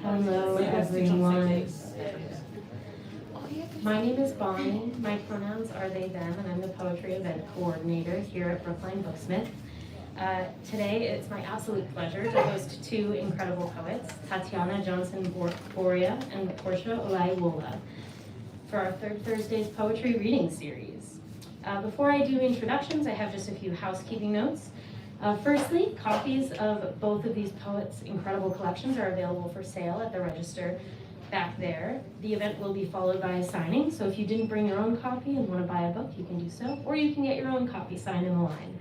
Hello, everyone. My name is Bonnie. My pronouns are they, them, and I'm the poetry event coordinator here at Brookline Booksmith. Today, it's my absolute pleasure to host two incredible poets, Tatiana Johnson-Boria and Porsha Olayiwola, for our Third Thursday's Poetry Reading Series. Before I do introductions, I have just a few housekeeping notes. Firstly, copies of both of these poets' incredible collections are available for sale at the register back there. The event will be followed by a signing, so if you didn't bring your own copy and want to buy a book, you can do so, or you can get your own copy signed in the line.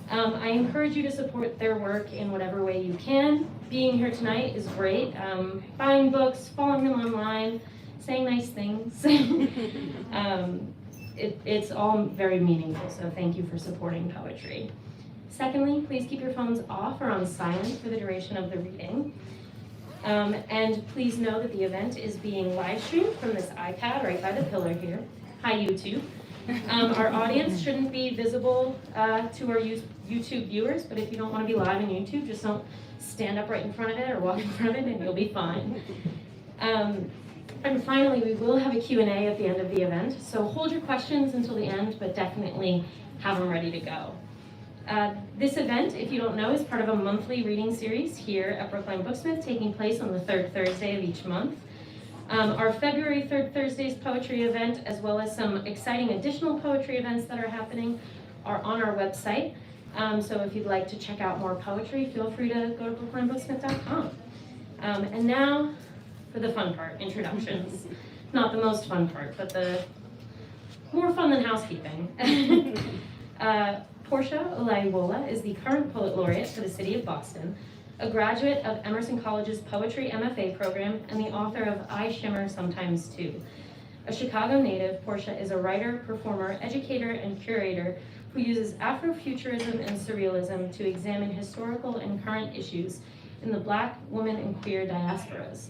I encourage you to support their work in whatever way you can. Being here tonight is great. Buying books, following them online, saying nice things. It's all very meaningful, so thank you for supporting poetry. Secondly, please keep your phones off or on silent for the duration of the reading. And please know that the event is being live streamed from this iPad right by the pillar here. Hi, YouTube. Our audience shouldn't be visible to our YouTube viewers, but if you don't want to be live on YouTube, just don't stand up right in front of it or walk in front of it and you'll be fine. And finally, we will have a Q&A at the end of the event, so hold your questions until the end, but definitely have them ready to go. This event, if you don't know, is part of a monthly reading series here at Brookline Booksmith, taking place on the third Thursday of each month. Our February Third Thursday's poetry event, as well as some exciting additional poetry events that are happening, are on our website. So if you'd like to check out more poetry, feel free to go to brooklinebooksmith.com. And now for the fun part, introductions. Not the most fun part, but the more fun than housekeeping. Porsha Olayiwola is the current Poet Laureate for the City of Boston, a graduate of Emerson College's Poetry MFA program, and the author of I Shimmer Sometimes Too. A Chicago native, Porsha is a writer, performer, educator, and curator who uses Afrofuturism and Surrealism to examine historical and current issues in the Black, woman, and queer diasporas.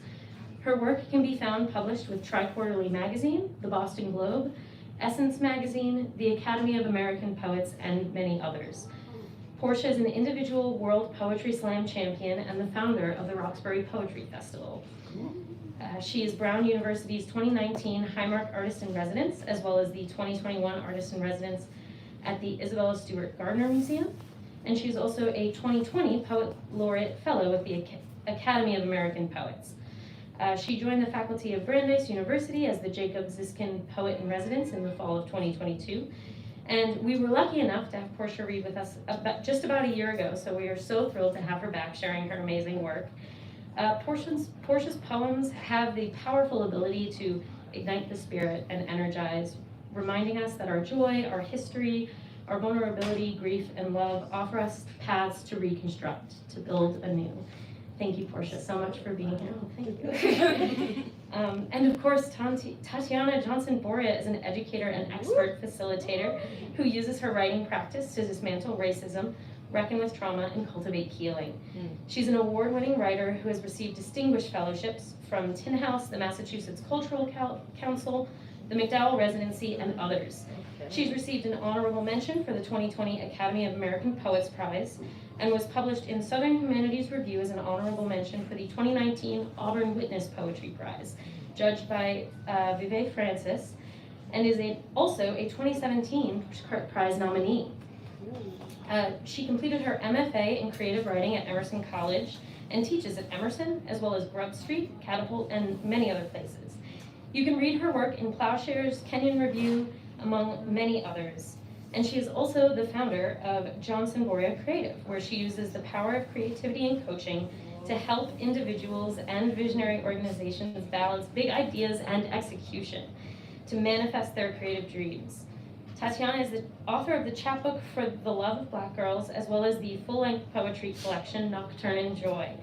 Her work can be found published with Tri-Quarterly Magazine, the Boston Globe, Essence Magazine, the Academy of American Poets, and many others. Porsha is an individual World Poetry Slam champion and the founder of the Roxbury Poetry Festival. She is Brown University's 2019 Highmark Artist in Residence, as well as the 2021 Artist in Residence at the Isabella Stewart Gardner Museum. And she's also a 2020 Poet Laureate Fellow at the Academy of American Poets. She joined the faculty of Brandeis University as the Jacob Ziskin Poet in Residence in the fall of 2022. And we were lucky enough to have Porsha read with us just about a year ago, so we are so thrilled to have her back sharing her amazing work. Porsha's poems have the powerful ability to ignite the spirit and energize, reminding us that our joy, our history, our vulnerability, grief, and love offer us paths to reconstruct, to build anew. Thank you, Porsha, so much for being here. Thank you. And of course, Tatiana Johnson-Boria is an educator and expert facilitator who uses her writing practice to dismantle racism, reckon with trauma, and cultivate healing. She's an award-winning writer who has received distinguished fellowships from Tin House, the Massachusetts Cultural Council, the MacDowell Residency, and others. She's received an honorable mention for the 2020 Academy of American Poets Prize, and was published in Southern Humanities Review as an honorable mention for the 2019 Auburn Witness Poetry Prize, judged by Vive Francis, and is also a 2017 Pushcart Prize nominee. She completed her MFA in creative writing at Emerson College and teaches at Emerson, as well as Grub Street, Catapult, and many other places. You can read her work in Plowshares, Kenyon Review, among many others. And she is also the founder of Johnson-Boria Creative, where she uses the power of creativity and coaching to help individuals and visionary organizations balance big ideas and execution to manifest their creative dreams. Tatiana is the author of the chapbook for the love of Black girls, as well as the full-length poetry collection Nocturne and Joy,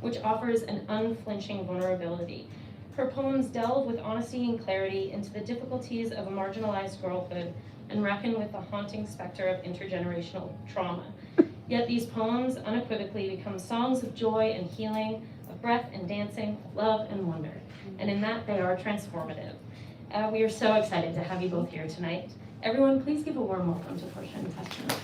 which offers an unflinching vulnerability. Her poems delve with honesty and clarity into the difficulties of a marginalized girlhood and reckon with the haunting specter of intergenerational trauma. Yet these poems unequivocally become songs of joy and healing, of breath and dancing, love and wonder. And in that, they are transformative. We are so excited to have you both here tonight. Everyone, please give a warm welcome to Porsha and Tatiana.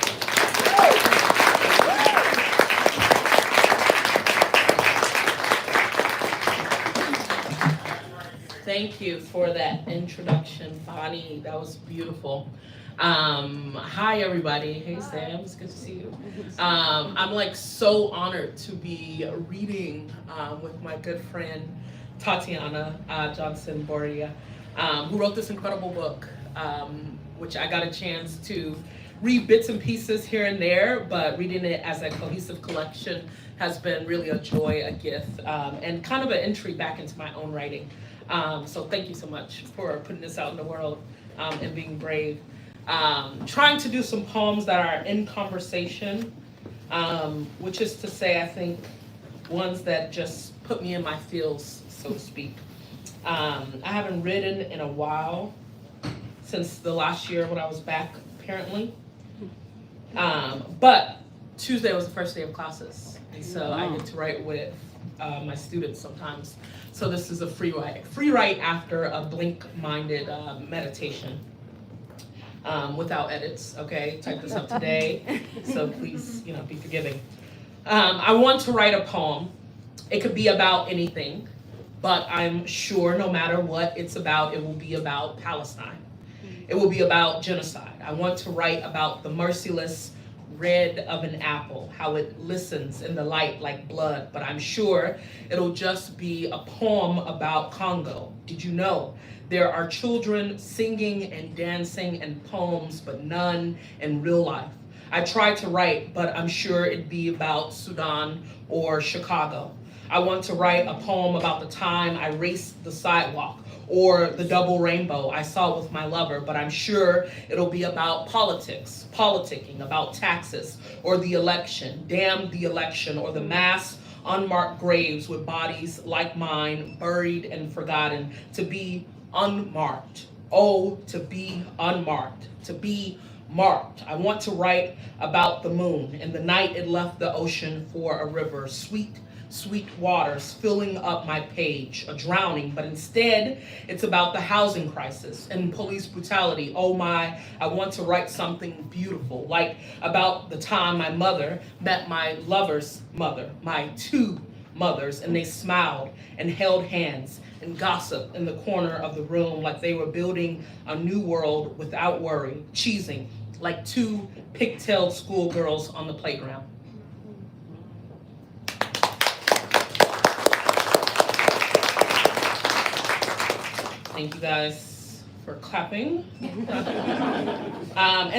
Thank you for that introduction, Bonnie. That was beautiful. Hi, everybody. Hey, Sam. It's good to see you. I'm like so honored to be reading with my good friend Tatiana Johnson-Boria, who wrote this incredible book, which I got a chance to read bits and pieces here and there, but reading it as a cohesive collection has been really a joy, a gift, and kind of an entry back into my own writing. So thank you so much for putting this out in the world and being brave. Trying to do some poems that are in conversation, which is to say, I think, ones that just put me in my feels, so to speak. I haven't written in a while, since the last year when I was back, apparently. But Tuesday was the first day of classes, and so I get to write with my students sometimes. So this is a free write after a blink-minded meditation. Without edits, okay? Type this up today, so please, be forgiving. I want to write a poem. It could be about anything, but I'm sure no matter what it's about, it will be about Palestine. It will be about genocide. I want to write about the merciless red of an apple, how it listens in the light like blood, but I'm sure it'll just be a poem about Congo. Did you know there are children singing and dancing and poems, but none in real life? I tried to write, but I'm sure it'd be about Sudan or Chicago. I want to write a poem about the time I raced the sidewalk or the double rainbow I saw with my lover, but I'm sure it'll be about politics, politicking, about taxes, or the election, damn the election, or the mass unmarked graves with bodies like mine, buried and forgotten, to be unmarked. Oh, to be unmarked, to be marked. I want to write about the moon and the night it left the ocean for a river, sweet waters filling up my page, a drowning, but instead it's about the housing crisis and police brutality. Oh my, I want to write something beautiful, like about the time my mother met my lover's mother, my two mothers, and they smiled and held hands and gossiped in the corner of the room like they were building a new world without worry, cheesing like two pigtailed schoolgirls on the playground. Thank you guys for clapping. And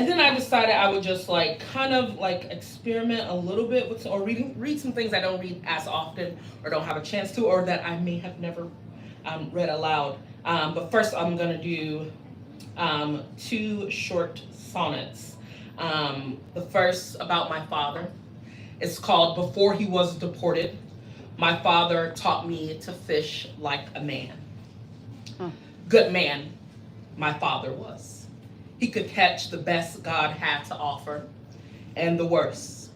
then I decided I would just kind of experiment a little bit with, or read some things I don't read as often or don't have a chance to, or that I may have never read aloud. But first I'm gonna do two short sonnets. The first about my father. It's called Before He Was Deported. My father taught me to fish like a man. Good man, my father was. He could catch the best God had to offer, and the worst.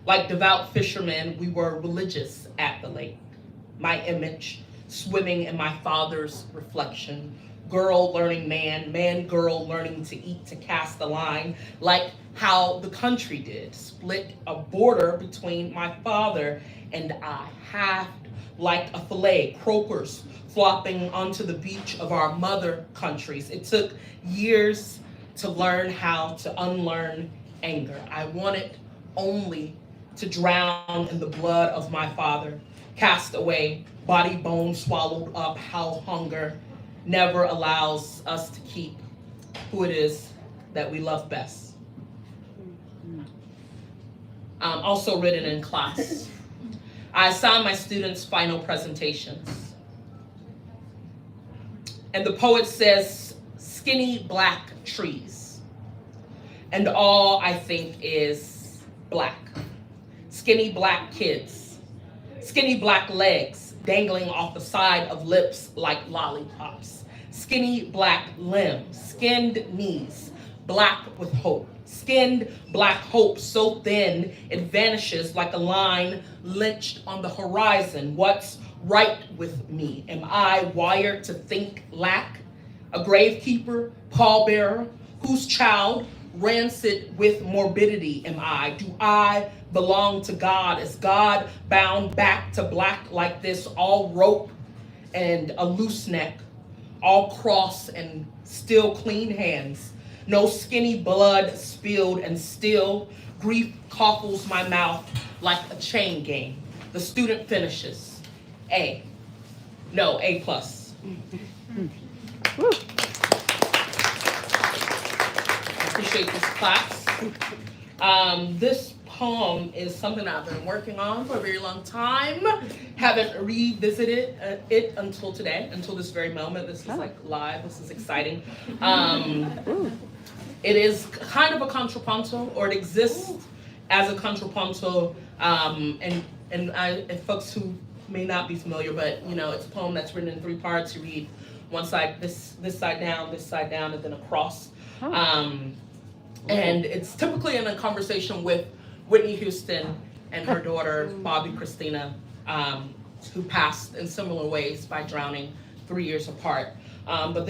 Like devout fishermen, we were religious at the lake. My image, swimming in my father's reflection. Girl learning man, man girl learning to eat, to cast the line, like how the country did. Split a border between my father and I, halved like a fillet, croakers flopping onto the beach of our mother countries. It took years to learn how to unlearn anger. I wanted only to drown in the blood of my father, cast away, body bone swallowed up, how hunger never allows us to keep who it is that we love best. Also written in class. I assign my students final presentations. And the poet says, skinny black trees. And all I think is black. Skinny black kids. Skinny black legs dangling off the side of lips like lollipops. Skinny black limbs, skinned knees, black with hope. Skinned black hope so thin it vanishes like a line lynched on the horizon. What's right with me? Am I wired to think lack? A gravekeeper, pallbearer, whose child rancid with morbidity am I? Do I belong to God? Is God bound back to black like this, all rope and a loose neck? all cross and still clean hands. No skinny blood spilled, and still grief coffles my mouth like a chain gang. The student finishes. A. No, A+. Appreciate this class. This poem is something I've been working on for a very long time. Haven't revisited it until today, until this very moment. This is like live. This is exciting. It is kind of a contrapunto, or it exists as a contrapunto. And folks who may not be familiar, but it's a poem that's written in 3 parts. You read one side, this side down, and then across. And it's typically in a conversation with Whitney Houston and her daughter, Bobby Christina, who passed in similar ways by drowning 3 years apart. But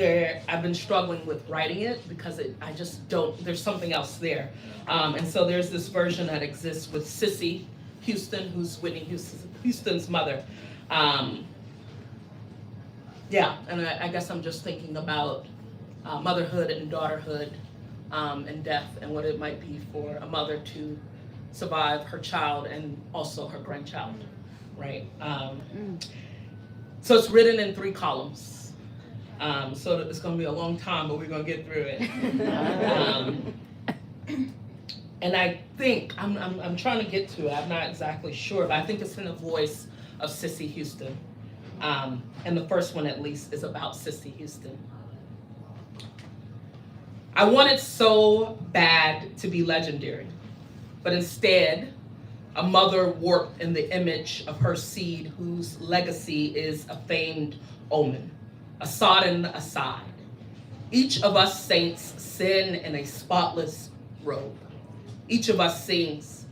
I've been struggling with writing it because I just don't, there's something else there. And so there's this version that exists with Sissy Houston, who's Whitney Houston's mother. And I guess I'm just thinking about motherhood and daughterhood and death, and what it might be for a mother to survive her child and also her grandchild, right? So it's written in 3 columns. So it's going to be a long time, but we're going to get through it. And I think, I'm trying to get to it, I'm not exactly sure, but I think it's in the voice of Sissy Houston. And the first one, at least, is about Sissy Houston. I wanted so bad to be legendary, but instead, a mother warped in the image of her seed, whose legacy is a famed omen, a sodden aside. Each of us saints sin in a spotless robe. Each of us sings.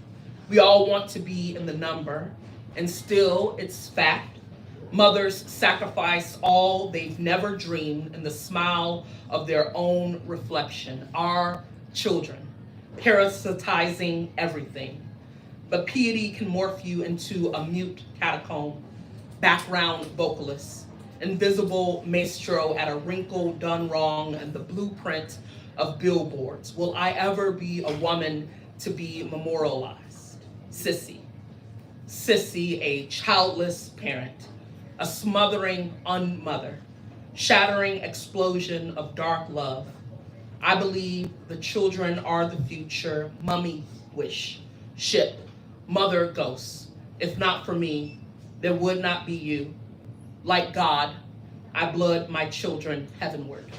We all want to be in the number, and still it's fact. Mothers sacrifice all they've never dreamed in the smile of their own reflection. Our children, parasitizing everything. But piety can morph you into a mute catacomb, background vocalist, invisible maestro at a wrinkle done wrong and the blueprint of billboards. Will I ever be a woman to be memorialized? Sissy, a childless parent, a smothering unmother, shattering explosion of dark love. I believe the children are the future. Mummy wish, ship, mother ghost. If not for me, there would not be you. Like God, I blood my children heavenward.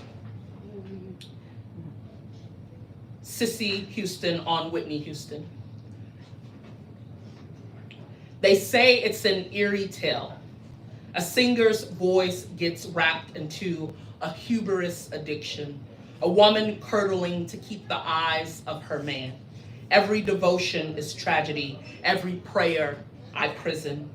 Sissy Houston on Whitney Houston. They say it's an eerie tale. A singer's voice gets wrapped into a hubris addiction, a woman curdling to keep the eyes of her man. Every devotion is tragedy, every prayer I prison.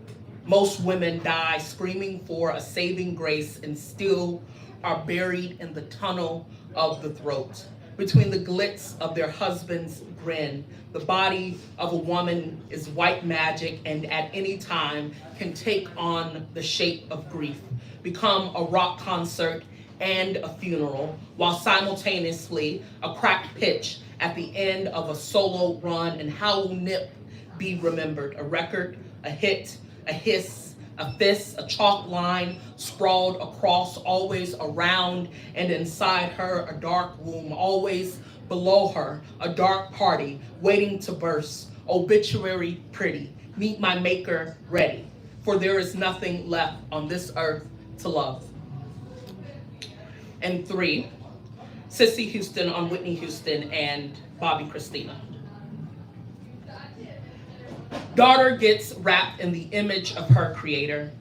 Most women die screaming for a saving grace and still are buried in the tunnel of the throat. Between the glitz of their husband's grin, the body of a woman is white magic and at any time can take on the shape of grief, become a rock concert and a funeral, while simultaneously a cracked pitch at the end of a solo run. And how will Nip be remembered? A record, a hit, a hiss, a fist, a chalk line sprawled across, always around and inside her, a dark womb, always below her, a dark party waiting to burst, obituary pretty, meet my maker ready, for there is nothing left on this earth to love. And 3, Sissy Houston on Whitney Houston and Bobby Christina. Daughter gets wrapped in the image of her creator.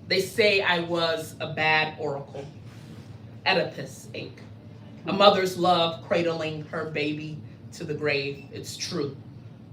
They say I was a bad oracle. Oedipus ache. A mother's love cradling her baby to the grave. It's true.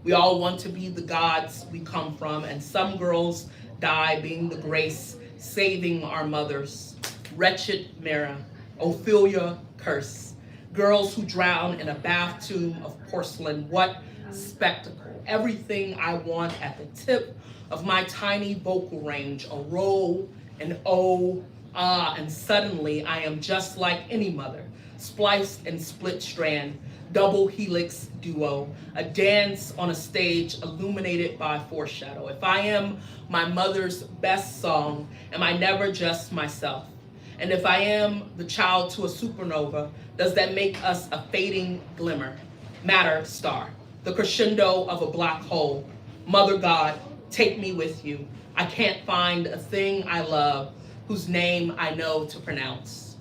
We all want to be the gods we come from, and some girls die being the grace, saving our mothers. Wretched Mara, Ophelia curse. Girls who drown in a bath tomb of porcelain. What spectacle. Everything I want at the tip of my tiny vocal range. A roll, an O, and suddenly I am just like any mother, spliced and split strand, double helix duo, a dance on a stage illuminated by foreshadow. If I am my mother's best song, am I never just myself? And if I am the child to a supernova, does that make us a fading glimmer? Matter star, the crescendo of a black hole. Mother God, take me with you. I can't find a thing I love whose name I know to pronounce.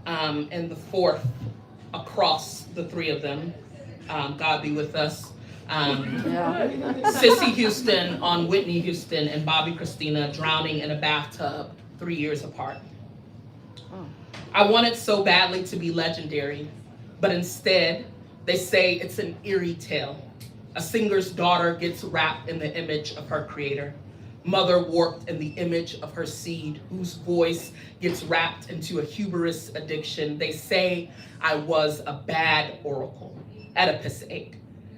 And the fourth, across the three of them, God be with us. Sissy Houston on Whitney Houston and Bobby Christina drowning in a bathtub 3 years apart. I wanted so badly to be legendary, but instead they say it's an eerie tale. A singer's daughter gets wrapped in the image of her creator. Mother warped in the image of her seed, whose voice gets wrapped into a hubris addiction. They say I was a bad oracle, Oedipus ache.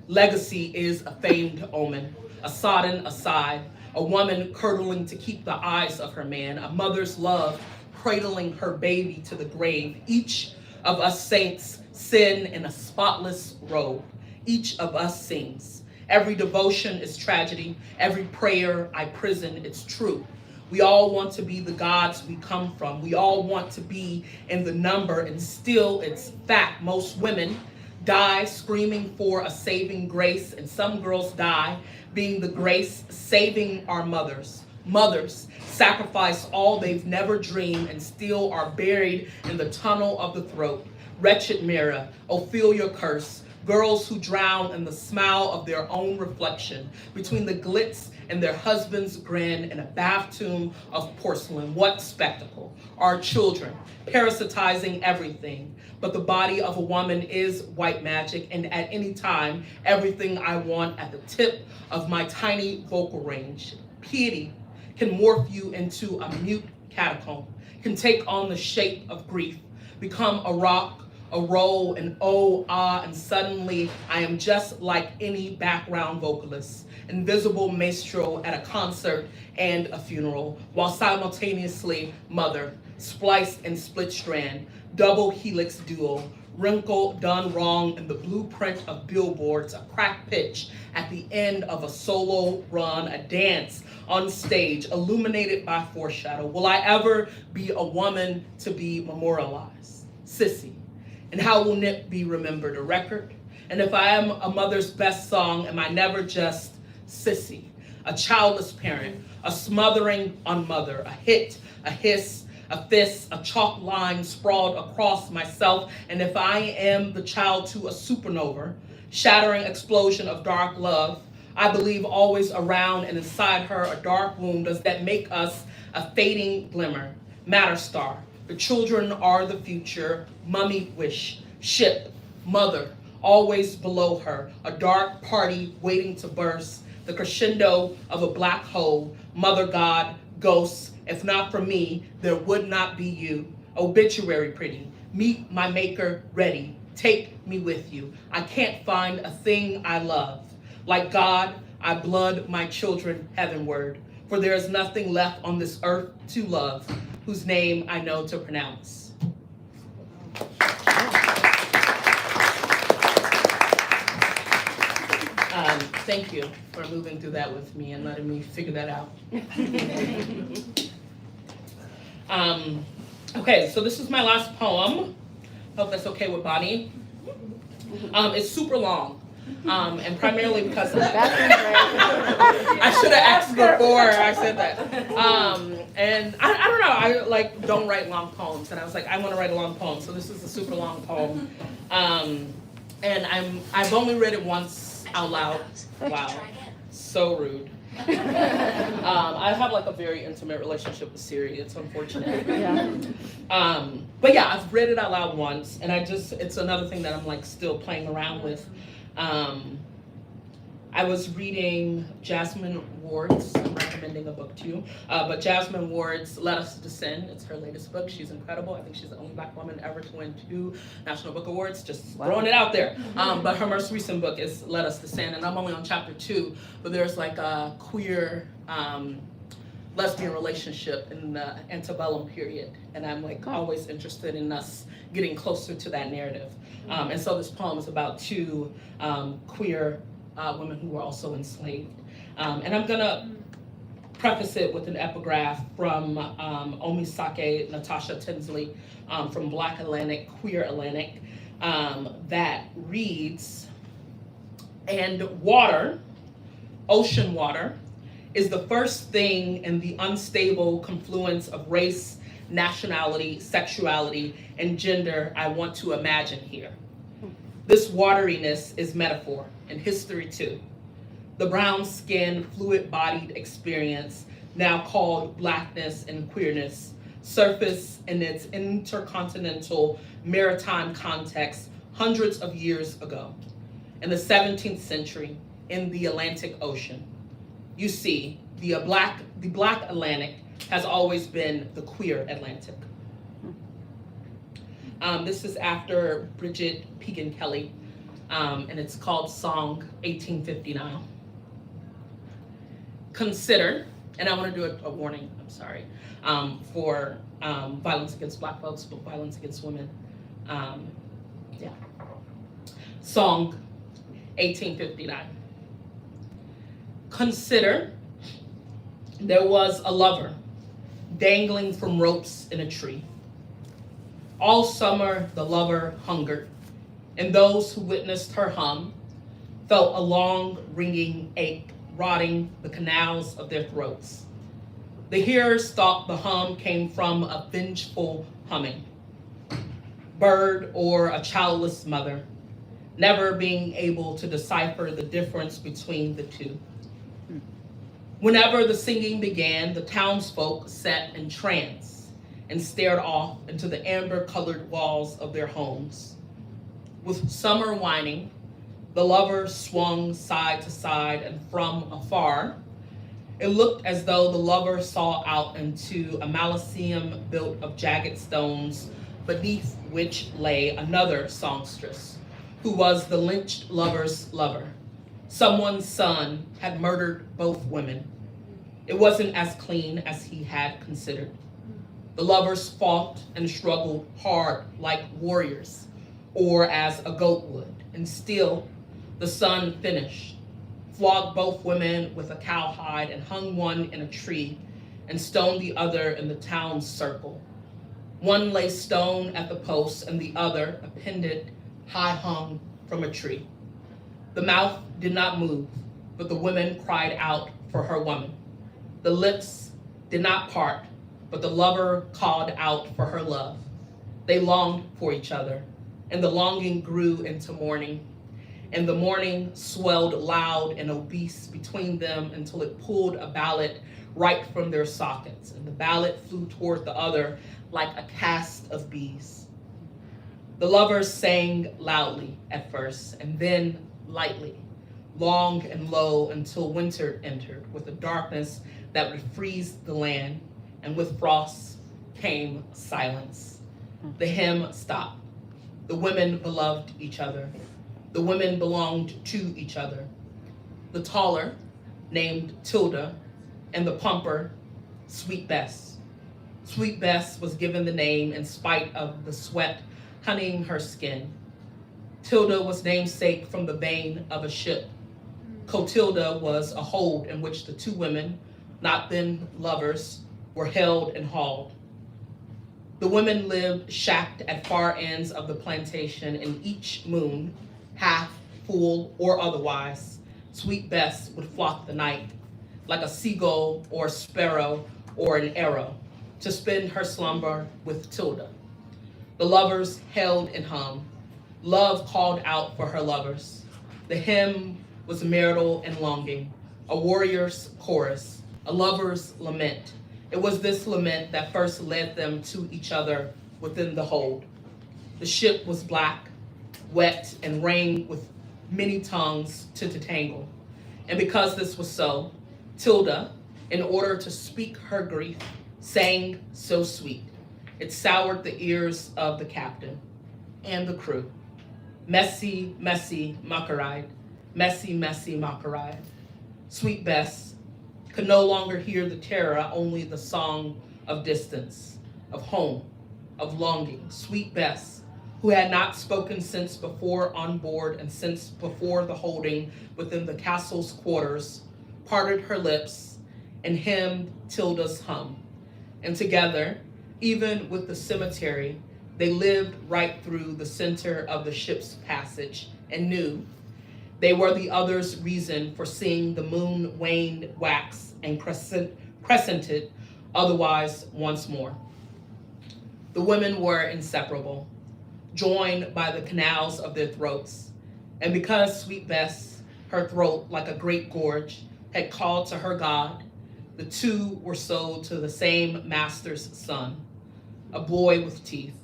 Legacy is a famed omen, a sodden aside, a woman curdling to keep the eyes of her man, a mother's love cradling her baby to the grave. Each of us saints sin in a spotless robe. Each of us sings. Every devotion is tragedy. Every prayer I prison, it's true. We all want to be the gods we come from. We all want to be in the number, and still it's fact. Most women die screaming for a saving grace, and some girls die being the grace saving our mothers. Mothers sacrifice all they've never dreamed and still are buried in the tunnel of the throat. Wretched mirror, Ophelia curse, girls who drown in the smile of their own reflection, between the glitz and their husband's grin in a bath tomb of porcelain. What spectacle. Our children, parasitizing everything. But the body of a woman is white magic, and at any time, everything I want at the tip of my tiny vocal range. Piety can morph you into a mute catacomb, can take on the shape of grief, become a rock, a roll, an oh, ah, and suddenly I am just like any background vocalist, invisible minstrel at a concert and a funeral, while simultaneously mother, spliced and split strand, double helix duo, wrinkle done wrong in the blueprint of billboards, a crack pitch at the end of a solo run, a dance on stage illuminated by foreshadow. Will I ever be a woman to be memorialized? Sissy. And how will Nip be remembered? A record? And if I am a mother's best song, am I never just Sissy? A childless parent, a smothering on mother, a hit, a hiss, a fist, a chalk line sprawled across myself. And if I am the child to a supernova, shattering explosion of dark love, I believe always around and inside her a dark womb, does that make us a fading glimmer? Matter star. The children are the future. Mummy wish, ship, mother, always below her. A dark party waiting to burst. The crescendo of a black hole. Mother God, ghosts. If not for me, there would not be you. Obituary pretty. Meet my maker ready. Take me with you. I can't find a thing I love. Like God, I blood my children heavenward. For there is nothing left on this earth to love, whose name I know to pronounce. Thank you for moving through that with me and letting me figure that out. Okay, so this is my last poem. Hope that's okay with Bonnie. It's super long. And primarily because I should have asked before I said that. And I don't know, I don't write long poems, and I was like, I want to write a long poem, so this is a super long poem. And I've only read it once out loud. Wow, so rude. I have like a very intimate relationship with Siri. It's unfortunate. But yeah, I've read it out loud once, and it's another thing that I'm like still playing around with. I was reading Jasmine Ward's, I'm recommending a book to you, but Jasmine Ward's Let Us Descend. It's her latest book. She's incredible. I think she's the only Black woman ever to win 2 National Book Awards, just throwing it out there. But her most recent book is Let Us Descend, and I'm only on chapter 2, but there's like a queer lesbian relationship in the antebellum period. And I'm like always interested in us getting closer to that narrative. And so this poem is about two queer women who were also enslaved. And I'm gonna preface it with an epigraph from Omisake Natasha Tinsley from Black Atlantic, Queer Atlantic, that reads, "And water, ocean water, is the first thing in the unstable confluence of race, nationality, sexuality, and gender I want to imagine here. This wateriness is metaphor and history too. The brown-skinned, fluid-bodied experience, now called Blackness and queerness, surface in its intercontinental maritime context hundreds of years ago, in the 17th century, in the Atlantic Ocean. You see, the Black Atlantic has always been the queer Atlantic." This is after Bridget Pegan Kelly, and it's called Song 1859. Consider, and I want to do a warning, I'm sorry, for violence against Black folks, but violence against women. Song 1859. Consider, there was a lover dangling from ropes in a tree. All summer the lover hungered, and those who witnessed her hum felt a long ringing ache rotting the canals of their throats. The hearers thought the hum came from a vengeful humming bird or a childless mother, never being able to decipher the difference between the two. Whenever the singing began, the townsfolk sat in trance and stared off into the amber-colored walls of their homes. With summer whining, the lovers swung side to side, and from afar, it looked as though the lover saw out into a Maliseum built of jagged stones, beneath which lay another songstress, who was the lynched lover's lover. Someone's son had murdered both women. It wasn't as clean as he had considered. The lovers fought and struggled hard like warriors, or as a goat would, and still the son finished, flogged both women with a cowhide and hung one in a tree and stoned the other in the town's circle. One lay stone at the post and the other appended high hung from a tree. The mouth did not move, but the women cried out for her woman. The lips did not part, but the lover called out for her love. They longed for each other, and the longing grew into mourning. And the mourning swelled loud and obese between them until it pulled a ballad right from their sockets, and the ballad flew toward the other like a cast of bees. The lovers sang loudly at first, and then lightly, long and low, until winter entered with a darkness that would freeze the land, and with frost came silence. The hymn stopped. The women beloved each other. The women belonged to each other. The taller, named Tilda, and the pumper, Sweet Bess. Sweet Bess was given the name in spite of the sweat honeying her skin. Tilda was namesake from the bane of a ship. Cotilda was a hold in which the two women, not then lovers, were held and hauled. The women lived shacked at far ends of the plantation, and each moon, half full or otherwise, Sweet Bess would flock the night, like a seagull or a sparrow or an arrow, to spend her slumber with Tilda. The lovers held and hung. Love called out for her lovers. The hymn was marital and longing, a warrior's chorus, a lover's lament. It was this lament that first led them to each other within the hold. The ship was black, wet, and rang with many tongues to detangle. And because this was so, Tilda, in order to speak her grief, sang so sweet. It soured the ears of the captain and the crew. Messy, messy Macaride, messy, messy Macaride. Sweet Bess, could no longer hear the terror, only the song of distance, of home, of longing. Sweet Bess, who had not spoken since before on board and since before the holding within the castle's quarters, parted her lips and hymned Tilda's hum. And together, even with the cemetery, they lived right through the center of the ship's passage and knew they were the other's reason for seeing the moon wane, wax, and crescented otherwise once more. The women were inseparable, joined by the canals of their throats. And because Sweet Bess, her throat like a great gorge, had called to her God, the two were sold to the same master's son, a boy with teeth.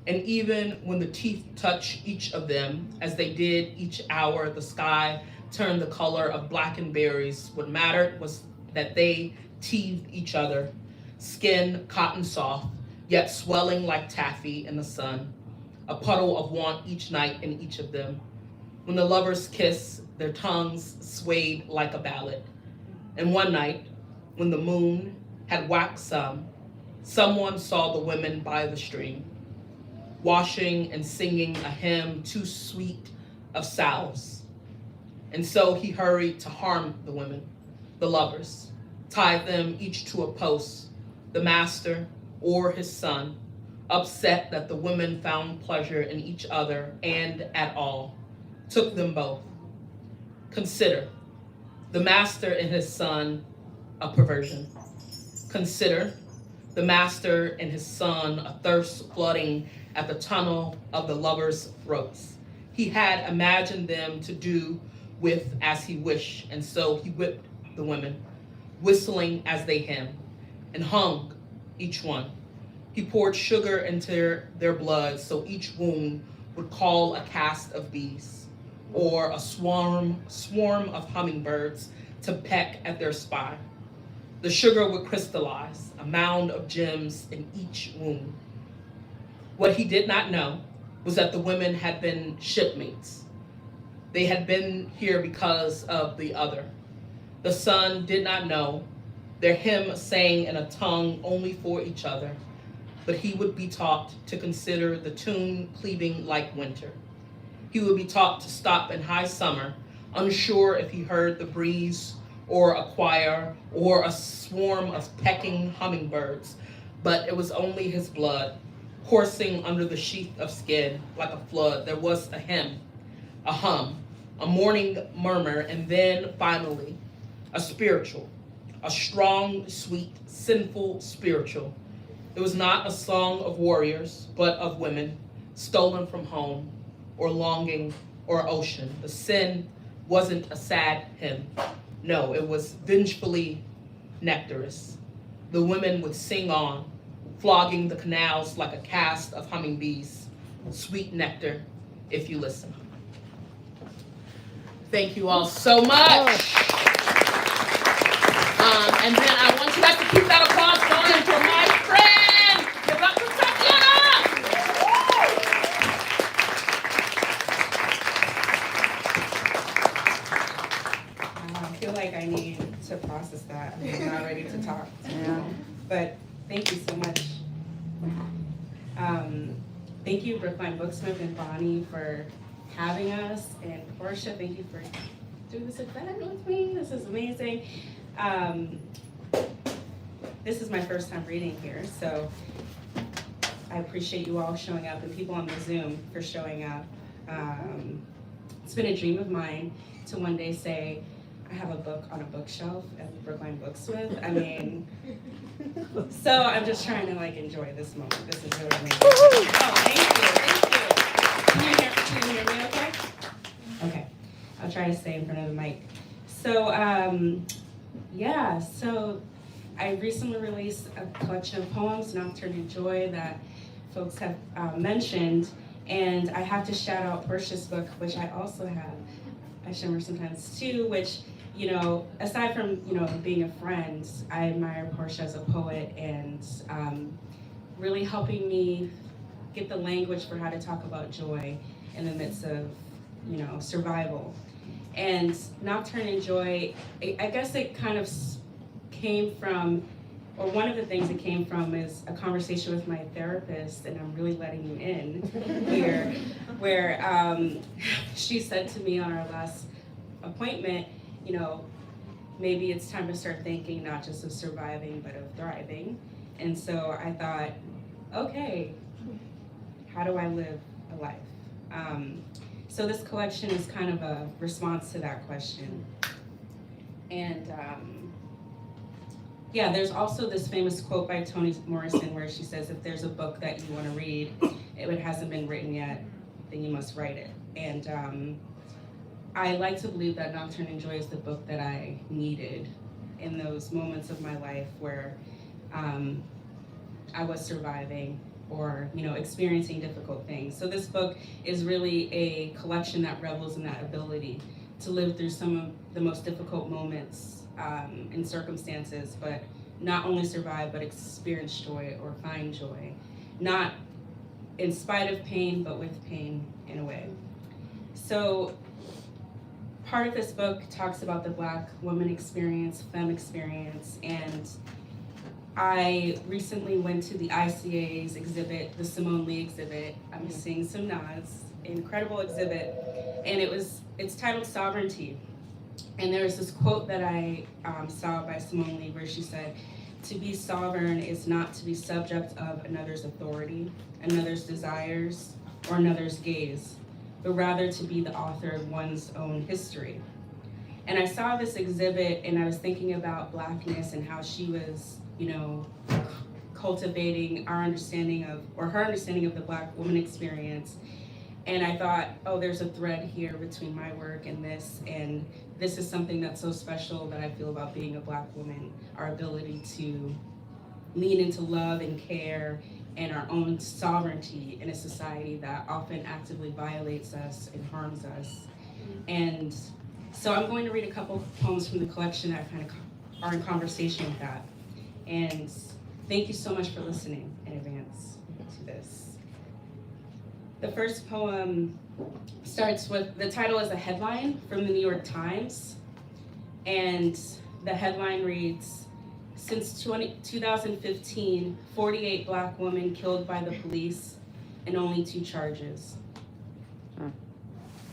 And even when the teeth touched each of them, as they did each hour, the sky turned the color of blackened berries. What mattered was that they teethed each other, skin cotton soft, yet swelling like taffy in the sun, a puddle of want each night in each of them. When the lovers kissed, their tongues swayed like a ballad. And one night, when the moon had waxed someone saw the women by the stream, washing and singing a hymn too sweet of salves. And so he hurried to harm the women, the lovers, tied them each to a post, the master or his son, upset that the women found pleasure in each other and at all, took them both. Consider the master and his son a perversion. Consider the master and his son a thirst flooding at the tunnel of the lovers' throats. He had imagined them to do with as he wished, and so he whipped the women, whistling as they hymned, and hung each one. He poured sugar into their blood so each wound would call a cast of bees, or a swarm of hummingbirds to peck at their spine. The sugar would crystallize, a mound of gems in each wound. What he did not know was that the women had been shipmates. They had been here because of the other. The son did not know, their hymn sang in a tongue only for each other, but he would be taught to consider the tune cleaving like winter. He would be taught to stop in high summer, unsure if he heard the breeze or a choir or a swarm of pecking hummingbirds, but it was only his blood coursing under the sheath of skin like a flood. There was a hymn, a hum, a morning murmur, and then finally a spiritual, a strong, sweet, sinful spiritual. It was not a song of warriors, but of women stolen from home or longing or ocean. The sin wasn't a sad hymn. No, it was vengefully nectarous. The women would sing on, flogging the canals like a cast of humming bees. Sweet nectar, if you listen. Thank you all so much. And then I want you guys to keep that applause going for my friend. Give it up for Tatiana. I feel like I need to process that. I'm not ready to talk. But thank you so much. Thank you, Brookline Booksmith and Bonnie, for having us. And Porsha, thank you for doing this event with me. This is amazing. This is my first time reading here, so I appreciate you all showing up and people on the Zoom for showing up. It's been a dream of mine to one day say, I have a book on a bookshelf at Brookline Booksmith. I mean, so I'm just trying to like enjoy this moment. This is really amazing. Oh, thank you. Can you hear me okay? Okay, I'll try to stay in front of the mic. So, yeah, so I recently released a collection of poems, Nocturne and Joy, that folks have mentioned. And I have to shout out Porsha's book, which I also have. I shimmer sometimes too, which, you know, aside from, you know, being a friend, I admire Porsha as a poet and really helping me get the language for how to talk about joy in the midst of, you know, survival. And Nocturne and Joy, I guess it kind of came from, or one of the things it came from is a conversation with my therapist, and I'm really letting you in here, where she said to me on our last appointment, you know, maybe it's time to start thinking not just of surviving, but of thriving. And so I thought, okay, how do I live a life? So this collection is kind of a response to that question. And yeah, there's also this famous quote by Toni Morrison where she says, if there's a book that you want to read, if it hasn't been written yet, then you must write it. And I like to believe that Nocturne and Joy is the book that I needed in those moments of my life where I was surviving or, you know, experiencing difficult things. So this book is really a collection that revels in that ability to live through some of the most difficult moments and circumstances, but not only survive, but experience joy or find joy. Not in spite of pain, but with pain in a way. So part of this book talks about the Black woman experience, femme experience, and I recently went to the ICA's exhibit, the Simone Lee exhibit. I'm seeing some nods. Incredible exhibit, and it's titled Sovereignty. And there's this quote that I saw by Simone Lee where she said, "To be sovereign is not to be subject of another's authority, another's desires, or another's gaze, but rather to be the author of one's own history." And I saw this exhibit and I was thinking about Blackness and how she was, you know, cultivating our understanding of, or her understanding of the Black woman experience. And I thought, oh, there's a thread here between my work and this is something that's so special that I feel about being a Black woman, our ability to lean into love and care and our own sovereignty in a society that often actively violates us and harms us. And so I'm going to read a couple poems from the collection that kind of are in conversation with that. And thank you so much for listening in advance to this. The first poem starts with, the title is a headline from the New York Times. And the headline reads, "Since 2015, 48 Black women killed by the police and only 2 charges.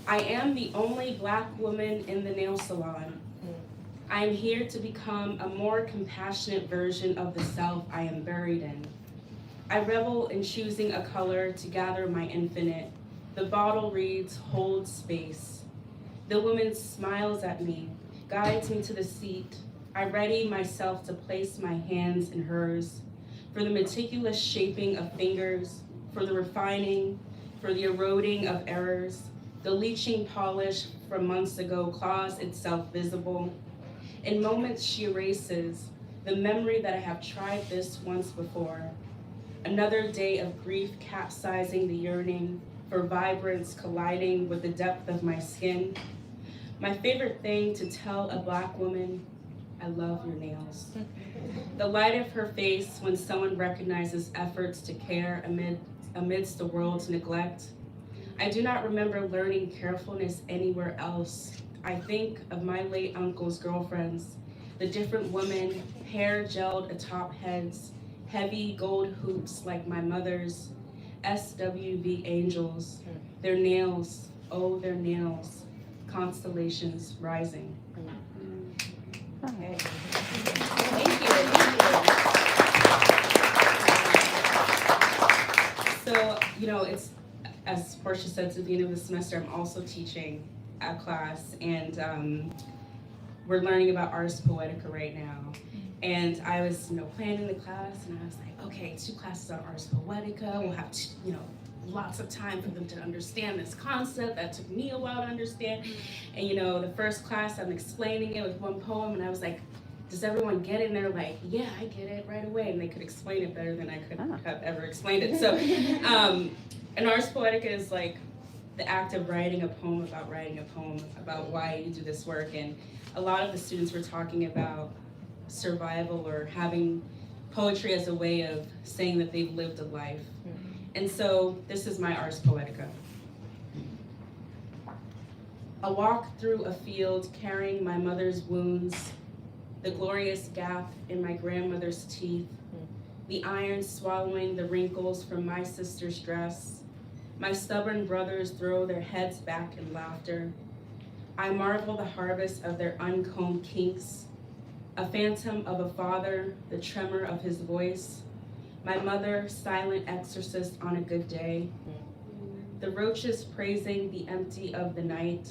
I am the only Black woman in the nail salon. I am here to become a more compassionate version of the self I am buried in. I revel in choosing a color to gather my infinite. The bottle reads, hold space. The woman smiles at me, guides me to the seat. I ready myself to place my hands in hers, for the meticulous shaping of fingers, for the refining, for the eroding of errors. The leaching polish from months ago claws itself visible. In moments she erases the memory that I have tried this once before. Another day of grief capsizing the yearning for vibrance colliding with the depth of my skin. My favorite thing to tell a Black woman, I love your nails. The light of her face when someone recognizes efforts to care amidst the world's neglect. I do not remember learning carefulness anywhere else. I think of my late uncle's girlfriends, the different women, hair gelled atop heads, heavy gold hoops like my mother's, SWV angels, their nails, oh their nails, constellations rising." Okay. Thank you. So, you know, it's, as Porsha said, at the end of the semester, I'm also teaching a class, and we're learning about Ars Poetica right now. And I was, you know, planning the class, and I was like, okay, 2 classes on Ars Poetica. We'll have, you know, lots of time for them to understand this concept that took me a while to understand. And, you know, the first class, I'm explaining it with one poem, and I was like, does everyone get it? And they're like, yeah, I get it right away. And they could explain it better than I could have ever explained it. So, and Ars Poetica is like the act of writing a poem, about why you do this work. And a lot of the students were talking about survival or having poetry as a way of saying that they've lived a life. And so this is my Ars Poetica. A walk through a field carrying my mother's wounds, the glorious gap in my grandmother's teeth, the iron swallowing the wrinkles from my sister's dress. My stubborn brothers throw their heads back in laughter. I marvel the harvest of their uncombed kinks, a phantom of a father, the tremor of his voice, my mother, silent exorcist on a good day, the roaches praising the empty of the night,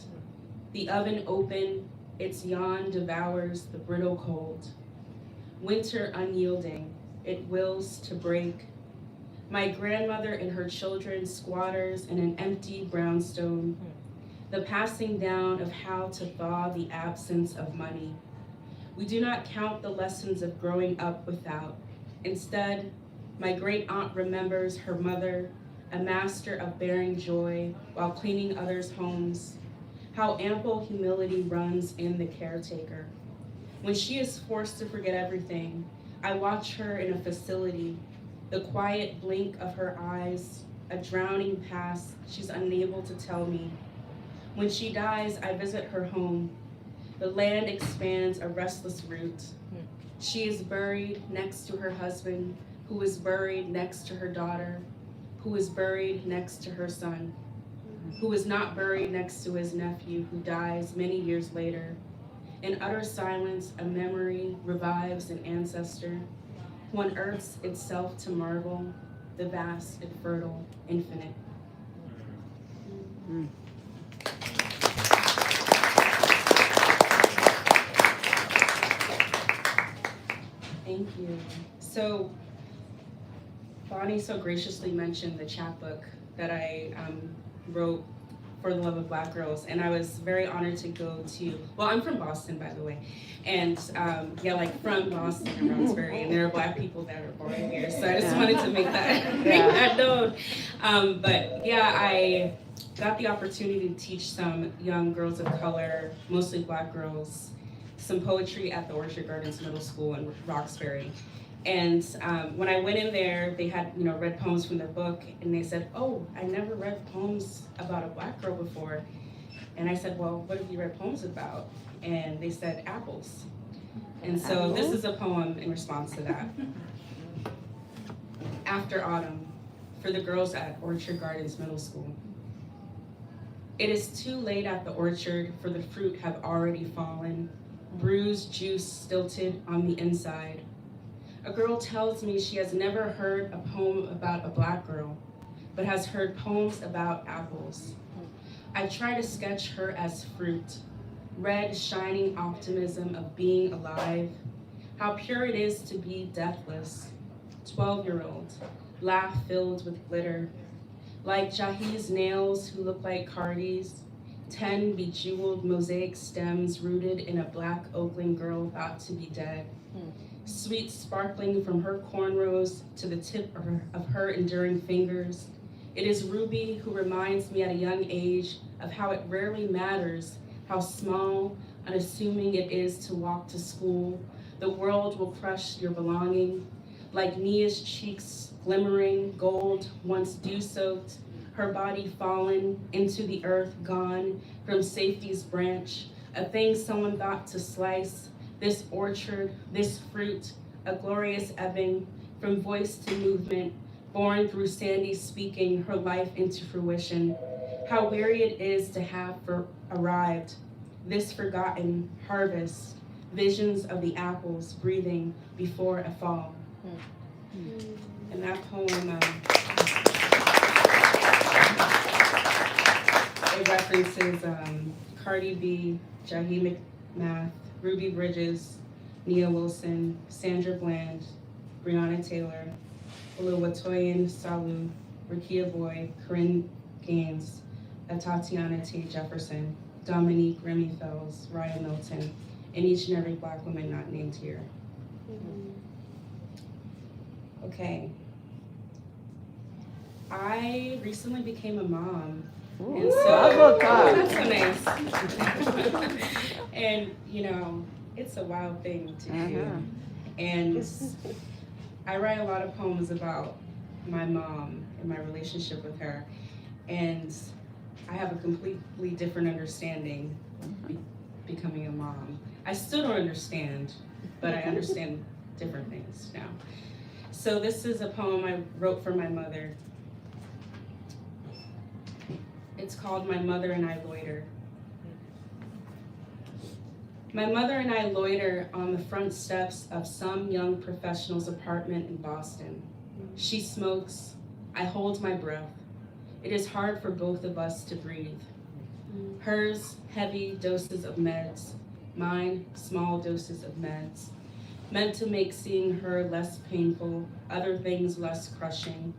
the oven open, its yawn devours the brittle cold. Winter unyielding, it wills to break. My grandmother and her children squatters in an empty brownstone, the passing down of how to thaw the absence of money. We do not count the lessons of growing up without. Instead, my great aunt remembers her mother, a master of bearing joy while cleaning others' homes, how ample humility runs in the caretaker. When she is forced to forget everything, I watch her in a facility, the quiet blink of her eyes, a drowning past she's unable to tell me. When she dies, I visit her home. The land expands a restless root. She is buried next to her husband, who is buried next to her daughter, who is buried next to her son, who is not buried next to his nephew, who dies many years later. In utter silence, a memory revives an ancestor who unearths itself to marvel, the vast and fertile infinite. Thank you. So, Bonnie so graciously mentioned the chapbook that I wrote for the love of Black girls, and I was very honored to go to, well, I'm from Boston, by the way, and from Boston and Roxbury, and there are Black people that are born here, so I just wanted to make that known. I got the opportunity to teach some young girls of color, mostly Black girls, some poetry at the Orchard Gardens Middle School in Roxbury. And when I went in there, they had, read poems from their book, and they said, "Oh, I never read poems about a Black girl before." And I said, "Well, what have you read poems about?" And they said, "Apples." And so this is a poem in response to that. After Autumn, for the girls at Orchard Gardens Middle School. It is too late at the orchard, for the fruit have already fallen, bruised juice stilted on the inside. A girl tells me she has never heard a poem about a Black girl, but has heard poems about apples. I try to sketch her as fruit, red shining optimism of being alive, how pure it is to be deathless, 12-year-old, laugh filled with glitter, like Jahi's nails who look like Cardi's, 10 bejeweled mosaic stems rooted in a Black Oakland girl thought to be dead. Sweet sparkling from her cornrows to the tip of her enduring fingers. It is Ruby who reminds me at a young age of how it rarely matters how small, unassuming it is to walk to school. The world will crush your belonging. Like Nia's cheeks glimmering gold, once dew-soaked, her body fallen into the earth, gone from safety's branch, a thing someone thought to slice. This orchard, this fruit, a glorious ebbing, from voice to movement, born through Sandy speaking her life into fruition. How weary it is to have arrived, this forgotten harvest, visions of the apples breathing before a fall. And that poem, it references Cardi B, Jahi McMath, Ruby Bridges, Nia Wilson, Sandra Bland, Breonna Taylor, Oluwatoyin Salu, Rakia Boy, Corinne Gaines, Tatiana T. Jefferson, Dominique Remy Fells, Ryan Milton, and each and every Black woman not named here. Okay. I recently became a mom. And so, that's so nice. And, it's a wild thing to do. And I write a lot of poems about my mom and my relationship with her. And I have a completely different understanding becoming a mom. I still don't understand but I understand different things now. So this is a poem I wrote for my mother. It's called My Mother and I Loiter. My mother and I loiter on the front steps of some young professional's apartment in Boston. She smokes. I hold my breath. It is hard for both of us to breathe. Hers, heavy doses of meds. Mine, small doses of meds. Meant to make seeing her less painful, other things less crushing.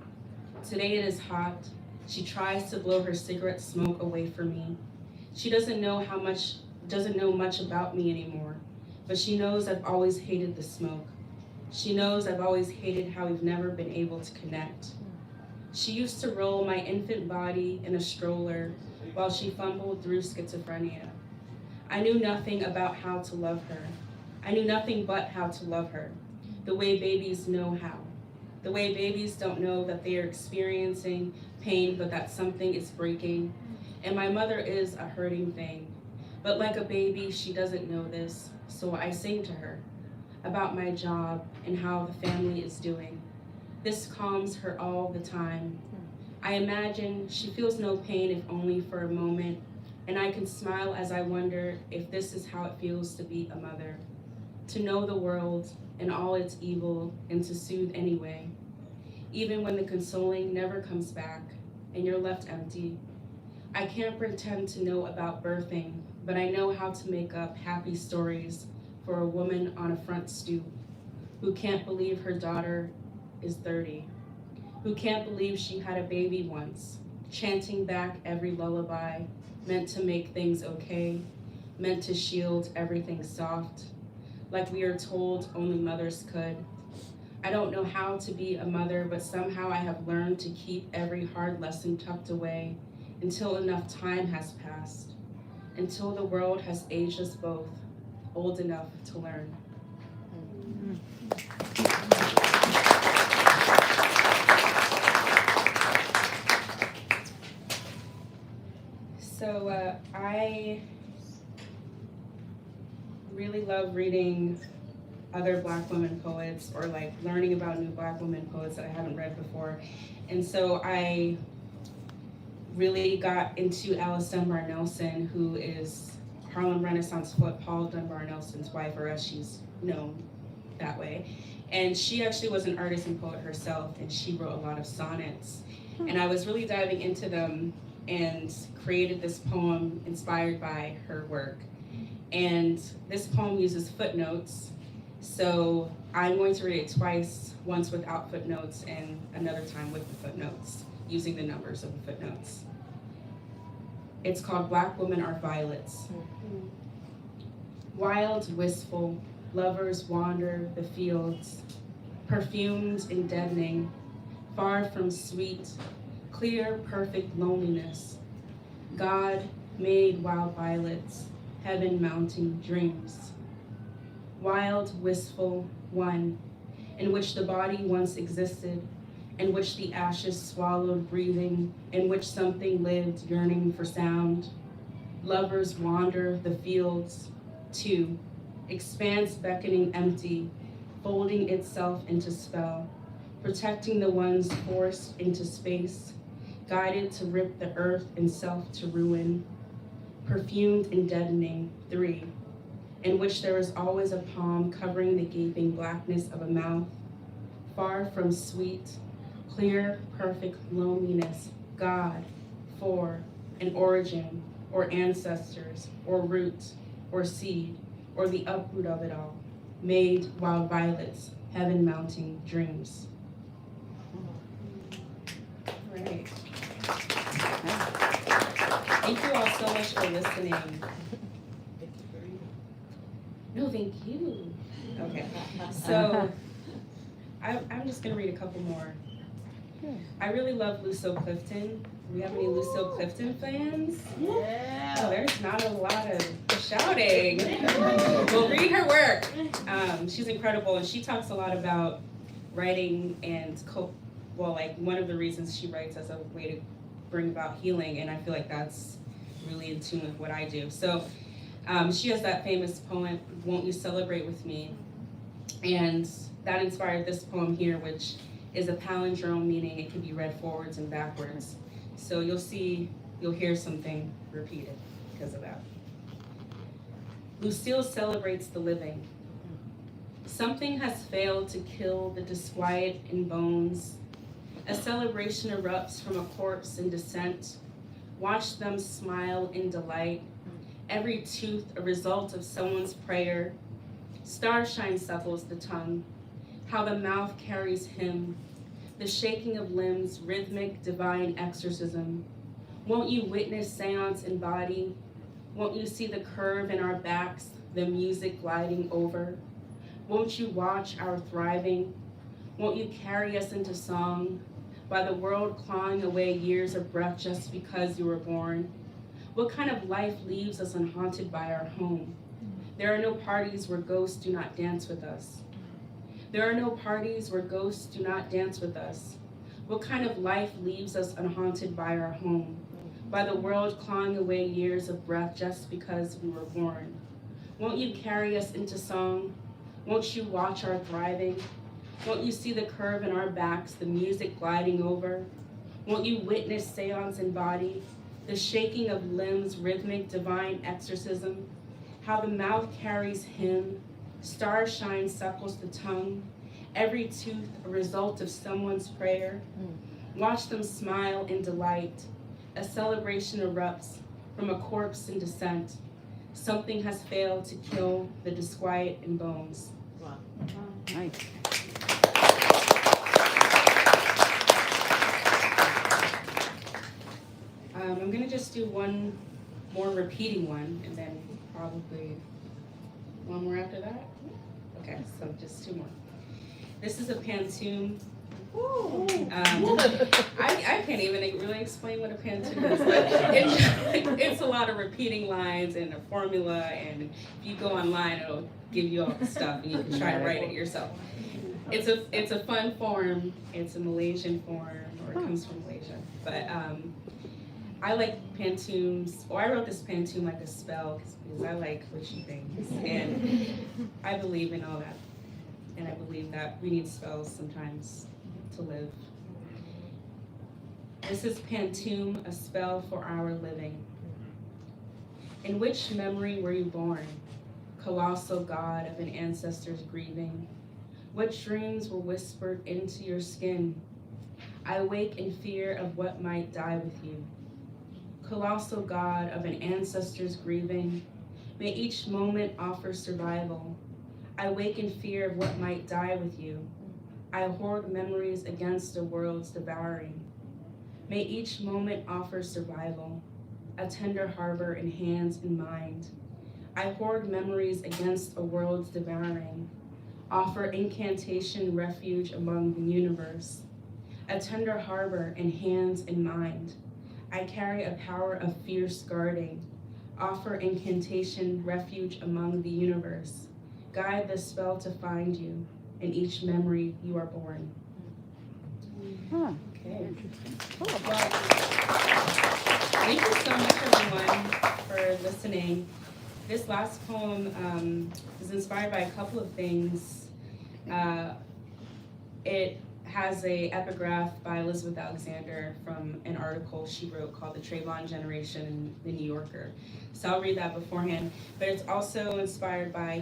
Today it is hot. She tries to blow her cigarette smoke away from me. She doesn't know much about me anymore, but she knows I've always hated the smoke. She knows I've always hated how we've never been able to connect. She used to roll my infant body in a stroller while she fumbled through schizophrenia. I knew nothing about how to love her. I knew nothing but how to love her, the way babies know how. The way babies don't know that they are experiencing pain, but that something is breaking. And my mother is a hurting thing. But like a baby, she doesn't know this, so I sing to her about my job and how the family is doing. This calms her all the time. I imagine she feels no pain if only for a moment, and I can smile as I wonder if this is how it feels to be a mother, to know the world and all its evil and to soothe anyway, even when the consoling never comes back and you're left empty. I can't pretend to know about birthing, but I know how to make up happy stories for a woman on a front stoop who can't believe her daughter is 30, who can't believe she had a baby once, chanting back every lullaby, meant to make things okay, meant to shield everything soft, like we are told only mothers could. I don't know how to be a mother, but somehow I have learned to keep every hard lesson tucked away until enough time has passed, until the world has aged us both, old enough to learn. So I really love reading other Black women poets or like learning about new Black women poets that I haven't read before. And so I really got into Alice Dunbar Nelson, who is Harlem Renaissance poet Paul Dunbar Nelson's wife, or as she's known that way. And she actually was an artist and poet herself, and she wrote a lot of sonnets. And I was really diving into them and created this poem inspired by her work. And this poem uses footnotes, so I'm going to read it twice, once without footnotes and another time with the footnotes, using the numbers of the footnotes. It's called Black Women Are Violets. Wild, wistful, lovers wander the fields, perfumed and deadening, far from sweet, clear, perfect loneliness. God made wild violets, heaven mounting dreams. Wild, wistful, one, in which the body once existed, in which the ashes swallowed breathing, in which something lived yearning for sound. Lovers wander the fields, two, expanse beckoning empty, folding itself into spell, protecting the ones forced into space, guided to rip the earth and self to ruin. Perfumed and deadening, three, in which there is always a palm covering the gaping blackness of a mouth, far from sweet, clear, perfect loneliness. God, four, an origin, or ancestors, or root, or seed, or the uproot of it all, made wild violets, heaven mounting dreams. All right. Thank you all so much for listening. No, thank you. Okay, so I'm just gonna read a couple more. I really love Lucille Clifton. Do we have any Lucille Clifton fans? Yeah. Oh, there's not a lot of shouting. Well, read her work. She's incredible, and she talks a lot about writing and like one of the reasons she writes as a way to bring about healing, and I feel like that's really in tune with what I do. So she has that famous poem, "Won't You Celebrate With Me?" And that inspired this poem here, which is a palindrome, meaning it can be read forwards and backwards. So you'll hear something repeated because of that. Lucille celebrates the living. Something has failed to kill the disquiet in bones. A celebration erupts from a corpse in descent. Watch them smile in delight. Every tooth a result of someone's prayer. Starshine suckles the tongue. How the mouth carries him. The shaking of limbs, rhythmic, divine exorcism. Won't you witness seance in body? Won't you see the curve in our backs, the music gliding over? Won't you watch our thriving? Won't you carry us into song? By the world clawing away years of breath just because you were born? What kind of life leaves us unhaunted by our home? There are no parties where ghosts do not dance with us. There are no parties where ghosts do not dance with us. What kind of life leaves us unhaunted by our home? By the world clawing away years of breath just because we were born? Won't you carry us into song? Won't you watch our thriving? Won't you see the curve in our backs, the music gliding over? Won't you witness seance in body, the shaking of limbs, rhythmic, divine exorcism? How the mouth carries him, starshine suckles the tongue, every tooth a result of someone's prayer. Watch them smile in delight. A celebration erupts from a corpse in descent. Something has failed to kill the disquiet in bones. Wow. Nice. I'm gonna just do one more repeating one, and then probably one more after that. Okay, so just two more. This is a pantoum. I can't even really explain what a pantoum is, but it's a lot of repeating lines and a formula, and if you go online, it'll give you all the stuff, and you can try to write it yourself. It's a fun form. It's a Malaysian form, or it comes from Malaysia. But I like pantoums. Well, I wrote this pantoum like a spell because I like witchy things, and I believe in all that. And I believe that we need spells sometimes to live. This is Pantoum, a spell for our living. In which memory were you born, colossal god of an ancestor's grieving? What dreams were whispered into your skin? I awake in fear of what might die with you. Colossal god of an ancestor's grieving, may each moment offer survival. I wake in fear of what might die with you. I hoard memories against a world's devouring. May each moment offer survival, a tender harbor in hands and mind. I hoard memories against a world's devouring, offer incantation refuge among the universe, a tender harbor in hands and mind. I carry a power of fierce guarding, offer incantation refuge among the universe. Guide the spell to find you in each memory you are born. Huh. Okay. Interesting. Well, thank you so much, everyone, for listening. This last poem is inspired by a couple of things. It has an epigraph by Elizabeth Alexander from an article she wrote called The Trayvon Generation in The New Yorker. So I'll read that beforehand. But it's also inspired by,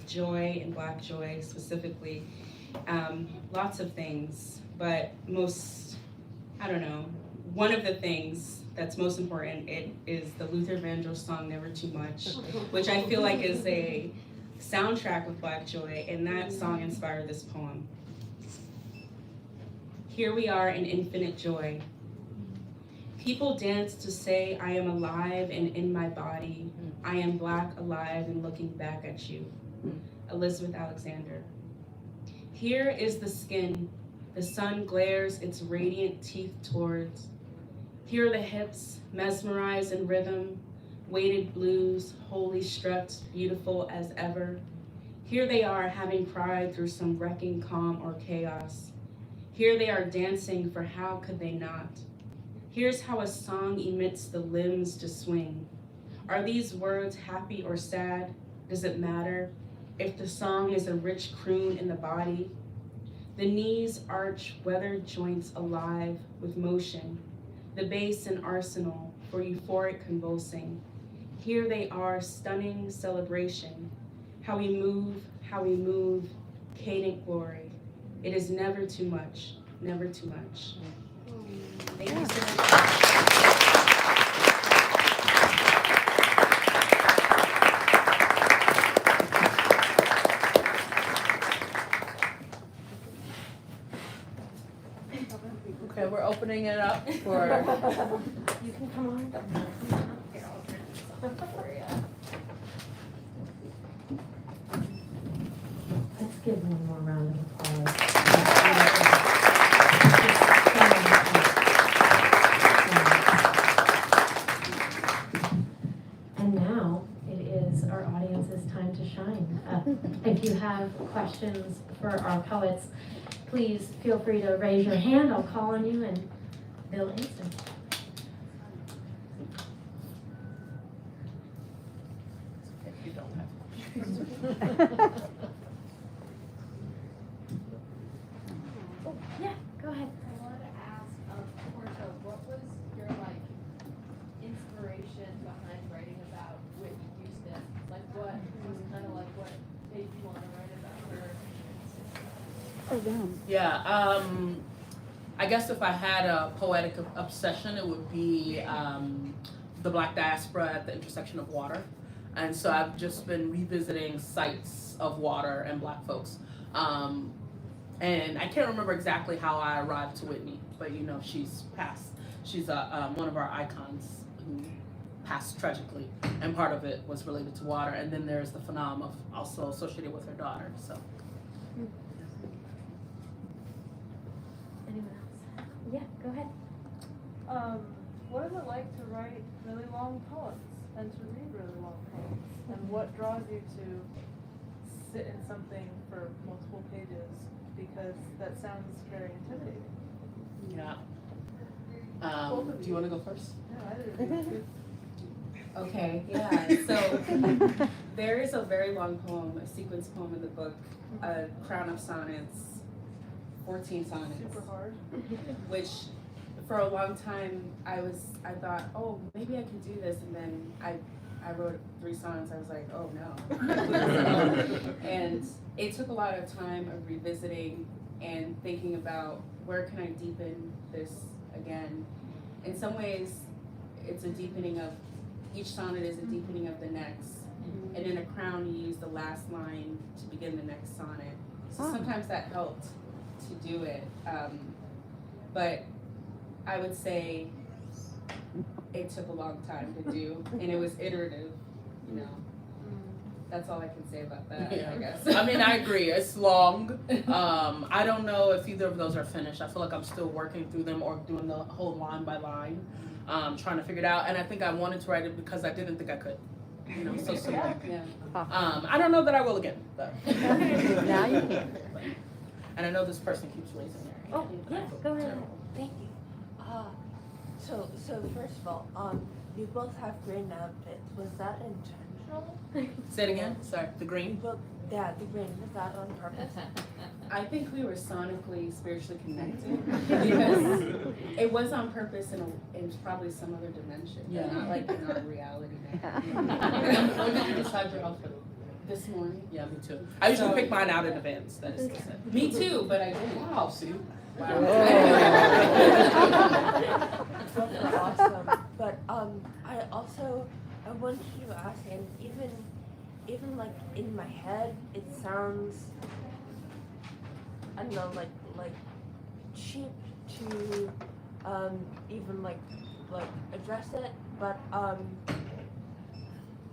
joy and Black joy specifically. Lots of things, but one of the things that's most important, it is the Luther Vandross song Never Too Much, which I feel like is a soundtrack with Black joy, and that song inspired this poem. Here we are in infinite joy. People dance to say I am alive and in my body. I am Black, alive, and looking back at you. Elizabeth Alexander. Here is the skin. The sun glares its radiant teeth towards. Here are the hips, mesmerized in rhythm, weighted blues, wholly struts, beautiful as ever. Here they are having cried through some wrecking calm or chaos. Here they are dancing, for how could they not? Here's how a song emits the limbs to swing. Are these words happy or sad? Does it matter? If the song is a rich croon in the body, the knees arch weathered joints alive with motion, the bass an arsenal for euphoric convulsing. Here they are, stunning celebration. How we move, cadent glory. It is never too much, never too much. Thank you so much. Okay, we're opening it up for. You can come on. Here, I'll turn this off for you. Let's give one more round of applause. And now it is our audience's time to shine. If you have questions for our poets, please feel free to raise your hand. I'll call on you and they'll answer. If you don't have questions. Yeah, go ahead. I wanted to ask, Porsha, what was your inspiration behind writing about Whitney Houston? What was kind of what made you want to write about her? Oh, damn. Yeah, I guess if I had a poetic obsession, it would be the Black diaspora at the intersection of water. And so I've just been revisiting sites of water and Black folks. And I can't remember exactly how I arrived to Whitney, but she's passed. She's one of our icons who passed tragically, and part of it was related to water. And then there's the phenom of also associated with her daughter. So. Anyone else? Yeah, go ahead. What is it like to write really long poems and to read really long poems? And what draws you to sit in something for multiple pages? Because that sounds very intimidating. Yeah. Do you want to go first? Yeah, I do. Okay, yeah, so there is a very long poem, a sequence poem in the book, a crown of sonnets, 14 sonnets. Super hard. Which for a long time I thought, oh, maybe I can do this, and then I wrote 3 sonnets. I was like, oh no. And it took a lot of time of revisiting and thinking about where can I deepen this again. In some ways, it's a deepening of, each sonnet is a deepening of the next. And in a crown, you use the last line to begin the next sonnet. So sometimes that helped to do it. But I would say it took a long time to do, and it was iterative, That's all I can say about that, I guess. I mean, I agree. It's long. I don't know if either of those are finished. I feel like I'm still working through them or doing the whole line by line, trying to figure it out. And I think I wanted to write it because I didn't think I could. So soon. Yeah. I don't know that I will again, though. Now you can. And I know this person keeps raising their hand. Oh, yeah, go ahead. Thank you. So first of all, you both have green outfits. Was that intentional? Say it again. Sorry. The green. Well, yeah, the green. Was that on purpose? I think we were sonically, spiritually connected because it was on purpose in probably some other dimension, but not like in our reality now. When did you decide your outfit? This morning. Yeah, me too. I usually pick mine out in advance. That is to say. Me too, but I didn't. Wow. See. Awesome. But I wanted to ask, and even like in my head, it sounds, I don't know, like cheap to even like address it, but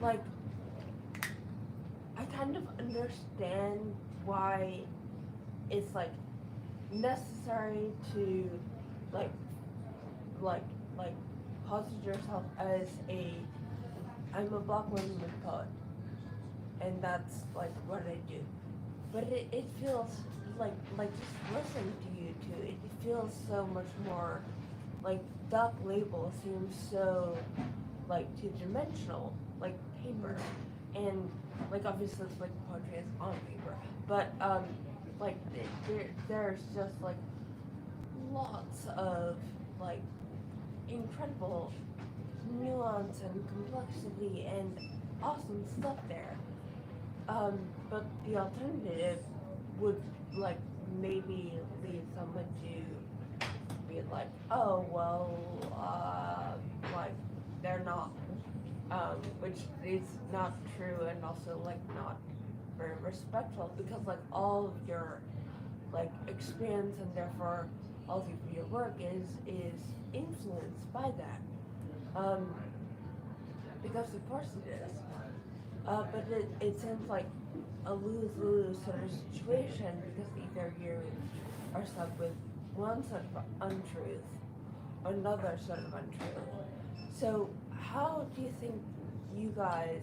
like I kind of understand why it's like necessary to like posit yourself as I'm a Black woman poet, and that's like what I do. But it feels like just listening to you two, it feels so much more like that label seems so like two-dimensional, like paper, and like obviously it's like poetry is on paper, but like there's just like lots of like incredible nuance and complexity and awesome stuff there. But the alternative would like maybe lead someone to be like, oh well, like they're not, which is not true and also like not very respectful, because like all of your like experience and therefore all of your work is influenced by that. Because of course it is. But it seems like a lose-lose sort of situation, because either you are stuck with one sort of untruth or another sort of untruth. So how do you think you guys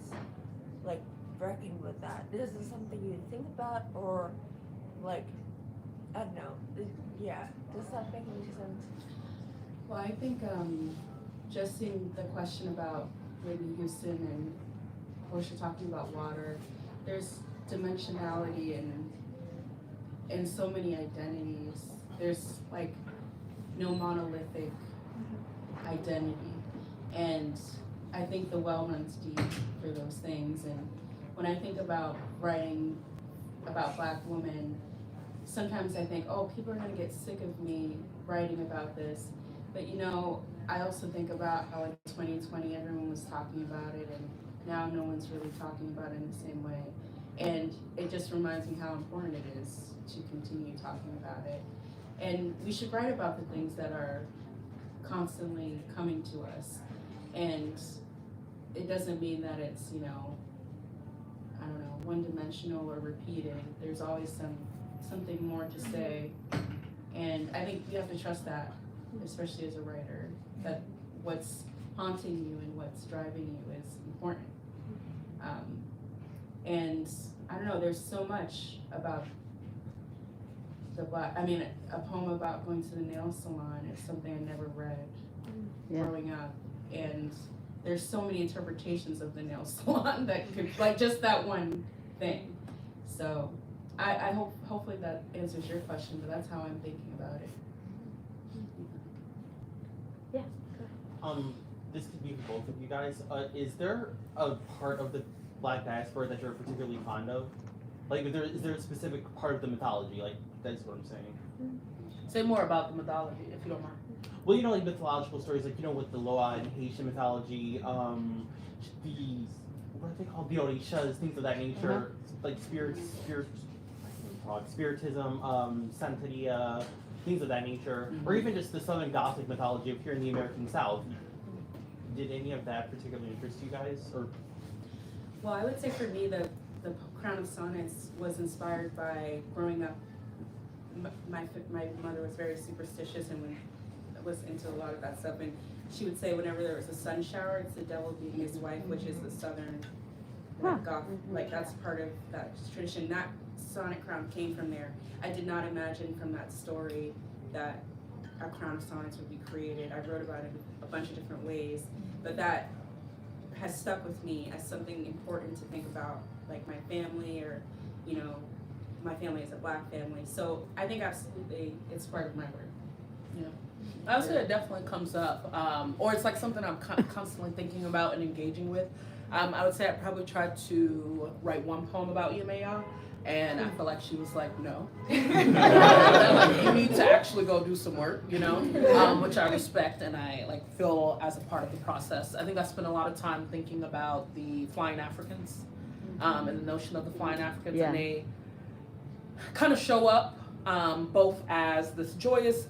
like reckon with that? Is this something you think about, or like, I don't know, yeah, does that make any sense? Well, I think just in the question about Whitney Houston and Porsha talking about water, there's dimensionality in so many identities. There's like no monolithic identity, and I think the well runs deep for those things. And when I think about writing about Black women, sometimes I think, oh, people are gonna get sick of me writing about this. But you know, I also think about how in 2020 everyone was talking about it, and now no one's really talking about it in the same way. And it just reminds me how important it is to continue talking about it. And we should write about the things that are constantly coming to us. And it doesn't mean that it's, you know, I don't know, one-dimensional or repeated. There's always something more to say. And I think you have to trust that, especially as a writer, that what's haunting you and what's driving you is important. And I don't know, there's so much about the Black, I mean, a poem about going to the nail salon is something I never read growing up. And there's so many interpretations of the nail salon that could, like just that one thing. So I hopefully that answers your question, but that's how I'm thinking about it. This could be for both of you guys. Is there a part of the Black diaspora that you're particularly fond of? Like, is there a specific part of the mythology? Like, that's what I'm saying. Say more about the mythology, if you don't mind. Well, you know, like mythological stories, like, you know, with the Loa and Haitian mythology, the, what are they called? The Orishas, things of that nature, like spiritism, Santeria, things of that nature, or even just the Southern Gothic mythology of here in the American South. Did any of that particularly interest you guys, or? Well, I would say for me, the Crown of Sonnets was inspired by growing up. My mother was very superstitious and was into a lot of that stuff, and she would say whenever there was a sun shower, it's the devil being his wife, which is the Southern Goth, like that's part of that tradition. That sonnet crown came from there. I did not imagine from that story that a crown of sonnets would be created. I wrote about it a bunch of different ways, but that has stuck with me as something important to think about, like my family, or, you know, my family is a Black family. So I think absolutely it's part of my work. Yeah. I would say it definitely comes up, or it's like something I'm constantly thinking about and engaging with. I would say I probably tried to write one poem about Yemaya, and I feel like she was like, no. Like, you need to actually go do some work, you know, which I respect and I like feel as a part of the process. I think I spent a lot of time thinking about the flying Africans, and the notion of the flying Africans, and they kind of show up both as this joyous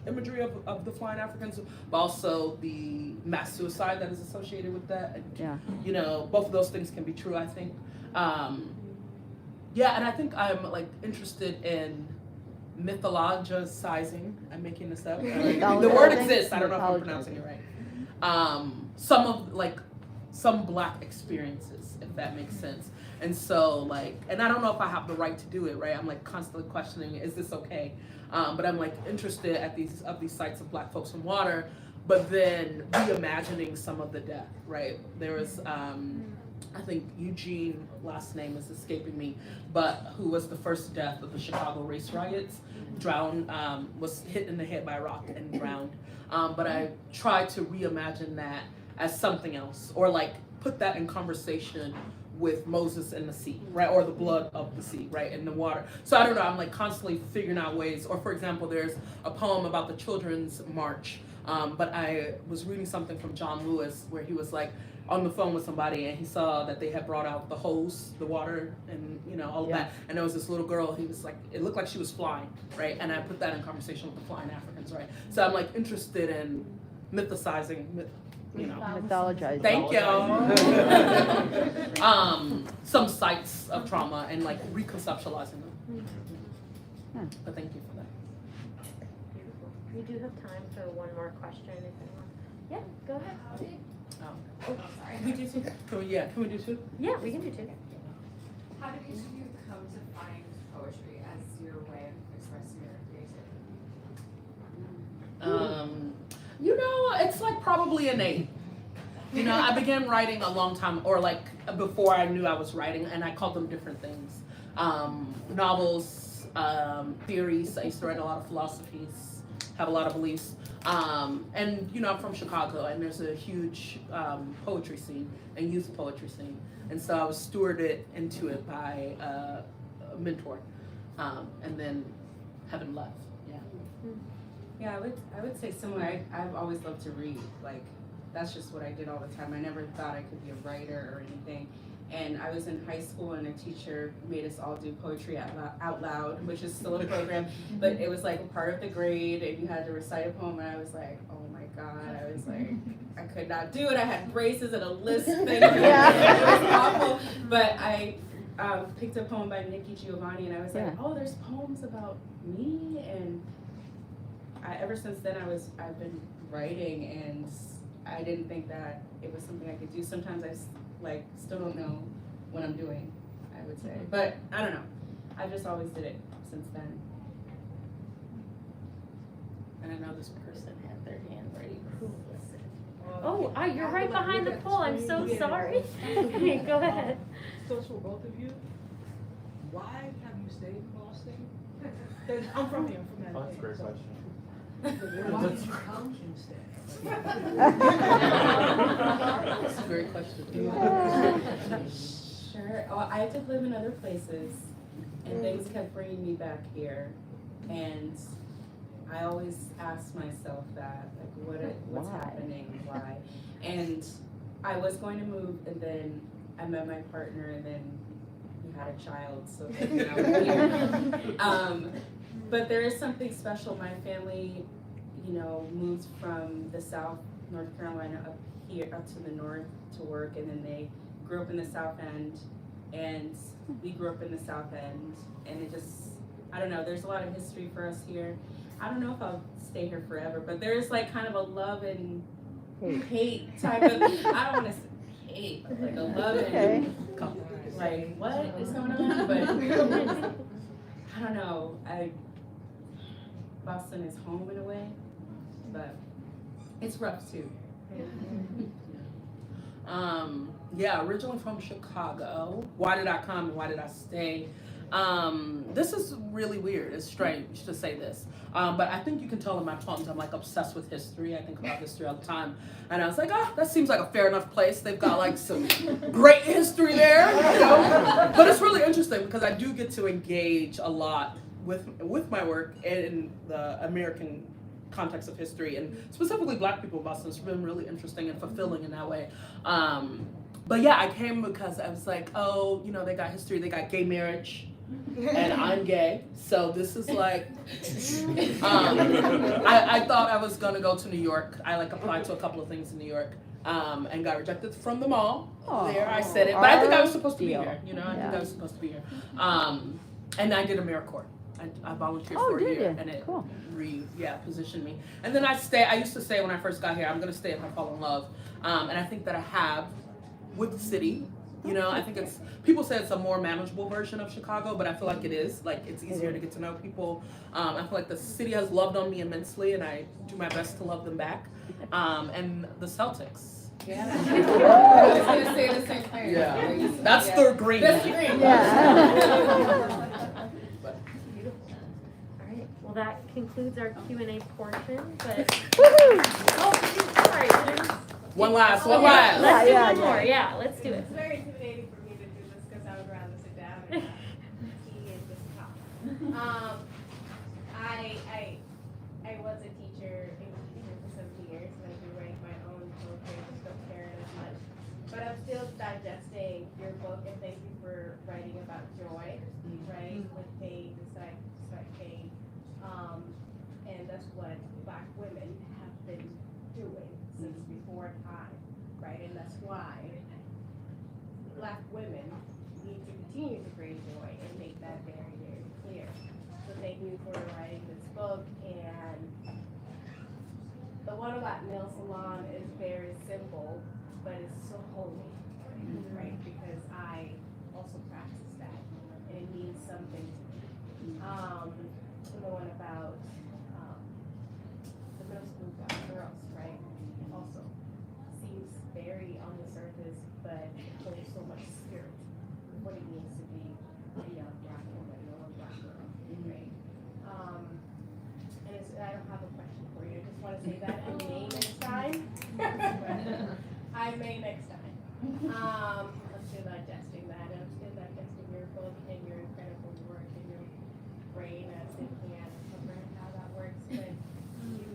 imagery of the flying Africans, but also the mass suicide that is associated with that. And, you know, both of those things can be true, I think. Yeah, and I think I'm like interested in mythologizing. I'm making this up. The word exists. I don't know if I'm pronouncing it right. Some Black experiences, if that makes sense. And so like, and I don't know if I have the right to do it, right? I'm like constantly questioning, is this okay? But I'm like interested at these sites of Black folks in water, but then reimagining some of the death, right? There was I think Eugene, last name is escaping me, but who was the first death of the Chicago race riots, drowned, was hit in the head by a rock and drowned. But I tried to reimagine that as something else, or like put that in conversation with Moses and the sea, right? Or the blood of the sea, right? And the water. So I don't know, I'm like constantly figuring out ways. Or for example, there's a poem about the Children's March, but I was reading something from John Lewis where he was like on the phone with somebody and he saw that they had brought out the hose, the water, and you know, all of that. And there was this little girl, he was like, it looked like she was flying, right? And I put that in conversation with the flying Africans, right? So I'm like interested in mythicizing, Mythologizing. Thank you. Some sites of trauma and like reconceptualizing them. But thank you for that. We do have time for one more question if anyone. Yeah, go ahead. Can we do two? Can we do two? Yeah, we can do two. How did each of you come to find poetry as your way of expressing your creativity? You know, it's like probably innate. You know, I began writing a long time, or like before I knew I was writing, and I called them different things. Novels, theories. I used to write a lot of philosophies, have a lot of beliefs. And you know, I'm from Chicago, and there's a huge poetry scene and youth poetry scene, and so I was stewarded into it by a mentor, and then haven't left. Yeah. Yeah, I would say similar. I've always loved to read. Like, that's just what I did all the time. I never thought I could be a writer or anything. And I was in high school and a teacher made us all do poetry out loud, which is still a program, but it was like a part of the grade and you had to recite a poem and I was like, oh my God, I was like, I could not do it. I had braces and a lisp thing. It was awful. But I picked a poem by Nikki Giovanni and I was like, oh, there's poems about me. And ever since then I've been writing and I didn't think that it was something I could do. Sometimes I still don't know what I'm doing, I would say. But I don't know. I've just always did it since then. And I know this person had their hand ready. Oh, you're right behind the pole. I'm so sorry. Go ahead. So for both of you, why have you stayed in Boston? 'Cause I'm from here, I'm from Oh, that's a great question. Why did you come instead? That's a great question. Sure. Oh, I did live in other places, and things kept bringing me back here. And I always asked myself that, like, what's happening, why? And I was going to move, and then I met my partner, and then we had a child, so then I'm here. But there is something special. My family, moved from the South, North Carolina, up to the north to work, and then they grew up in the South End, and we grew up in the South End, and it just, I don't know, there's a lot of history for us here. I don't know if I'll stay here forever, but there's like kind of a love and hate type of, I don't want to say hate, but like a love and like, what is going on? But I don't know, Boston is home in a way, but it's rough too. Originally from Chicago. Why did I come and why did I stay? This is really weird. It's strange to say this. But I think you can tell in my poems I'm like obsessed with history. I think about history all the time. And I was like, that seems like a fair enough place. They've got like some great history there, But it's really interesting because I do get to engage a lot with my work in the American context of history, and specifically Black people in Boston. It's been really interesting and fulfilling in that way. But yeah, I came because I was like, they got history, they got gay marriage, and I'm gay, so this is like, I thought I was gonna go to New York. I applied to a couple of things in New York, and got rejected from them all. There, I said it, but I think I was supposed to be here, I think I was supposed to be here. And I did AmeriCorps. I volunteered for a year, and it positioned me. And then I used to say when I first got here, I'm gonna stay if I fall in love. And I think that I have with the city. I think people say it's a more manageable version of Chicago, but I feel like it is. Like, it's easier to get to know people. I feel like the city has loved on me immensely, and I do my best to love them back. And the Celtics, Yeah. I was gonna say the St. Clair. Yeah. That's third grade. That's the grade. All right, well, that concludes our Q&A portion, but. Oh, sorry. One last. Let's do one more, yeah, let's do it. It's very intimidating for me to do this because I would rather sit down and tea and just talk. I was a teacher, English teacher for 17 years, and I've been writing my own poetry. I just don't share it as much. But I'm still digesting your book, and thank you for writing about joy, right? With pain, despite pain. And that's what Black women have been doing since before time, right? And that's why Black women need to continue to bring joy and make that very, very clear. So thank you for writing this book. And the one about nail salon is very simple, but it's so holy, right? Because I also practice that, and it means something to me. And the one about the middle school girls, right? Also seems very on the surface, but holds so much spirit of what it means to be a young Black woman or a Black girl, right? And I don't have a question for you. I just want to say that I may next time. I may next time. I'm still digesting that. I'm still digesting your book and your incredible work and your brain. I still can't comprehend how that works, but you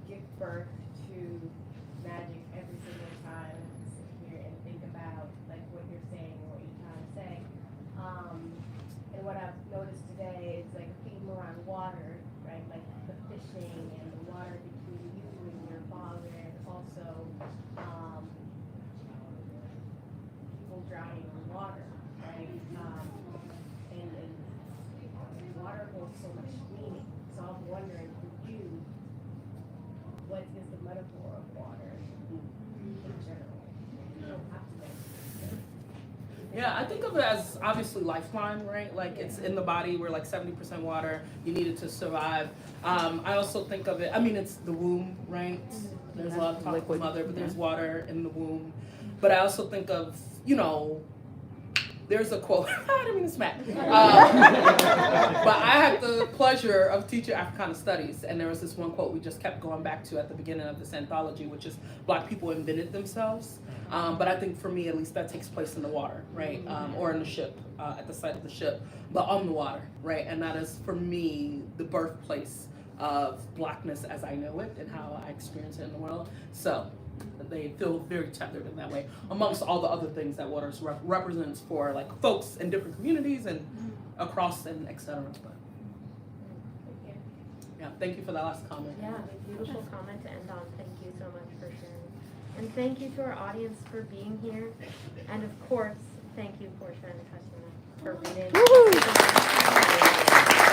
give birth to magic every single time. I sit here and think about like what you're saying and what you're trying to say. And what I've noticed today is like a theme around water, right? Like the fishing and the water between you and your father, and also people drowning in water, right? And water holds so much meaning. So I'm wondering for you, what is the metaphor of water in general? You don't have to mention. Yeah, I think of it as obviously lifeline, right? Like it's in the body. We're like 70% water. You need it to survive. I also think of it. I mean, it's the womb, right? There's a lot of talk of the mother, but there's water in the womb. But I also think of, there's a quote. I didn't mean to smack. But I had the pleasure of teaching Africana studies, and there was this one quote we just kept going back to at the beginning of this anthology, which is Black people invented themselves. But I think for me, at least, that takes place in the water, right? Or in the ship, at the site of the ship, but on the water, right? And that is, for me, the birthplace of Blackness as I know it and how I experience it in the world. So they feel very tethered in that way, amongst all the other things that water represents for like folks in different communities and across and et cetera. But, yeah, thank you for that last comment. Yeah, beautiful comment to end on. Thank you so much for sharing. And thank you to our audience for being here. And of course, thank you, Porsha and Tatiana, for reading.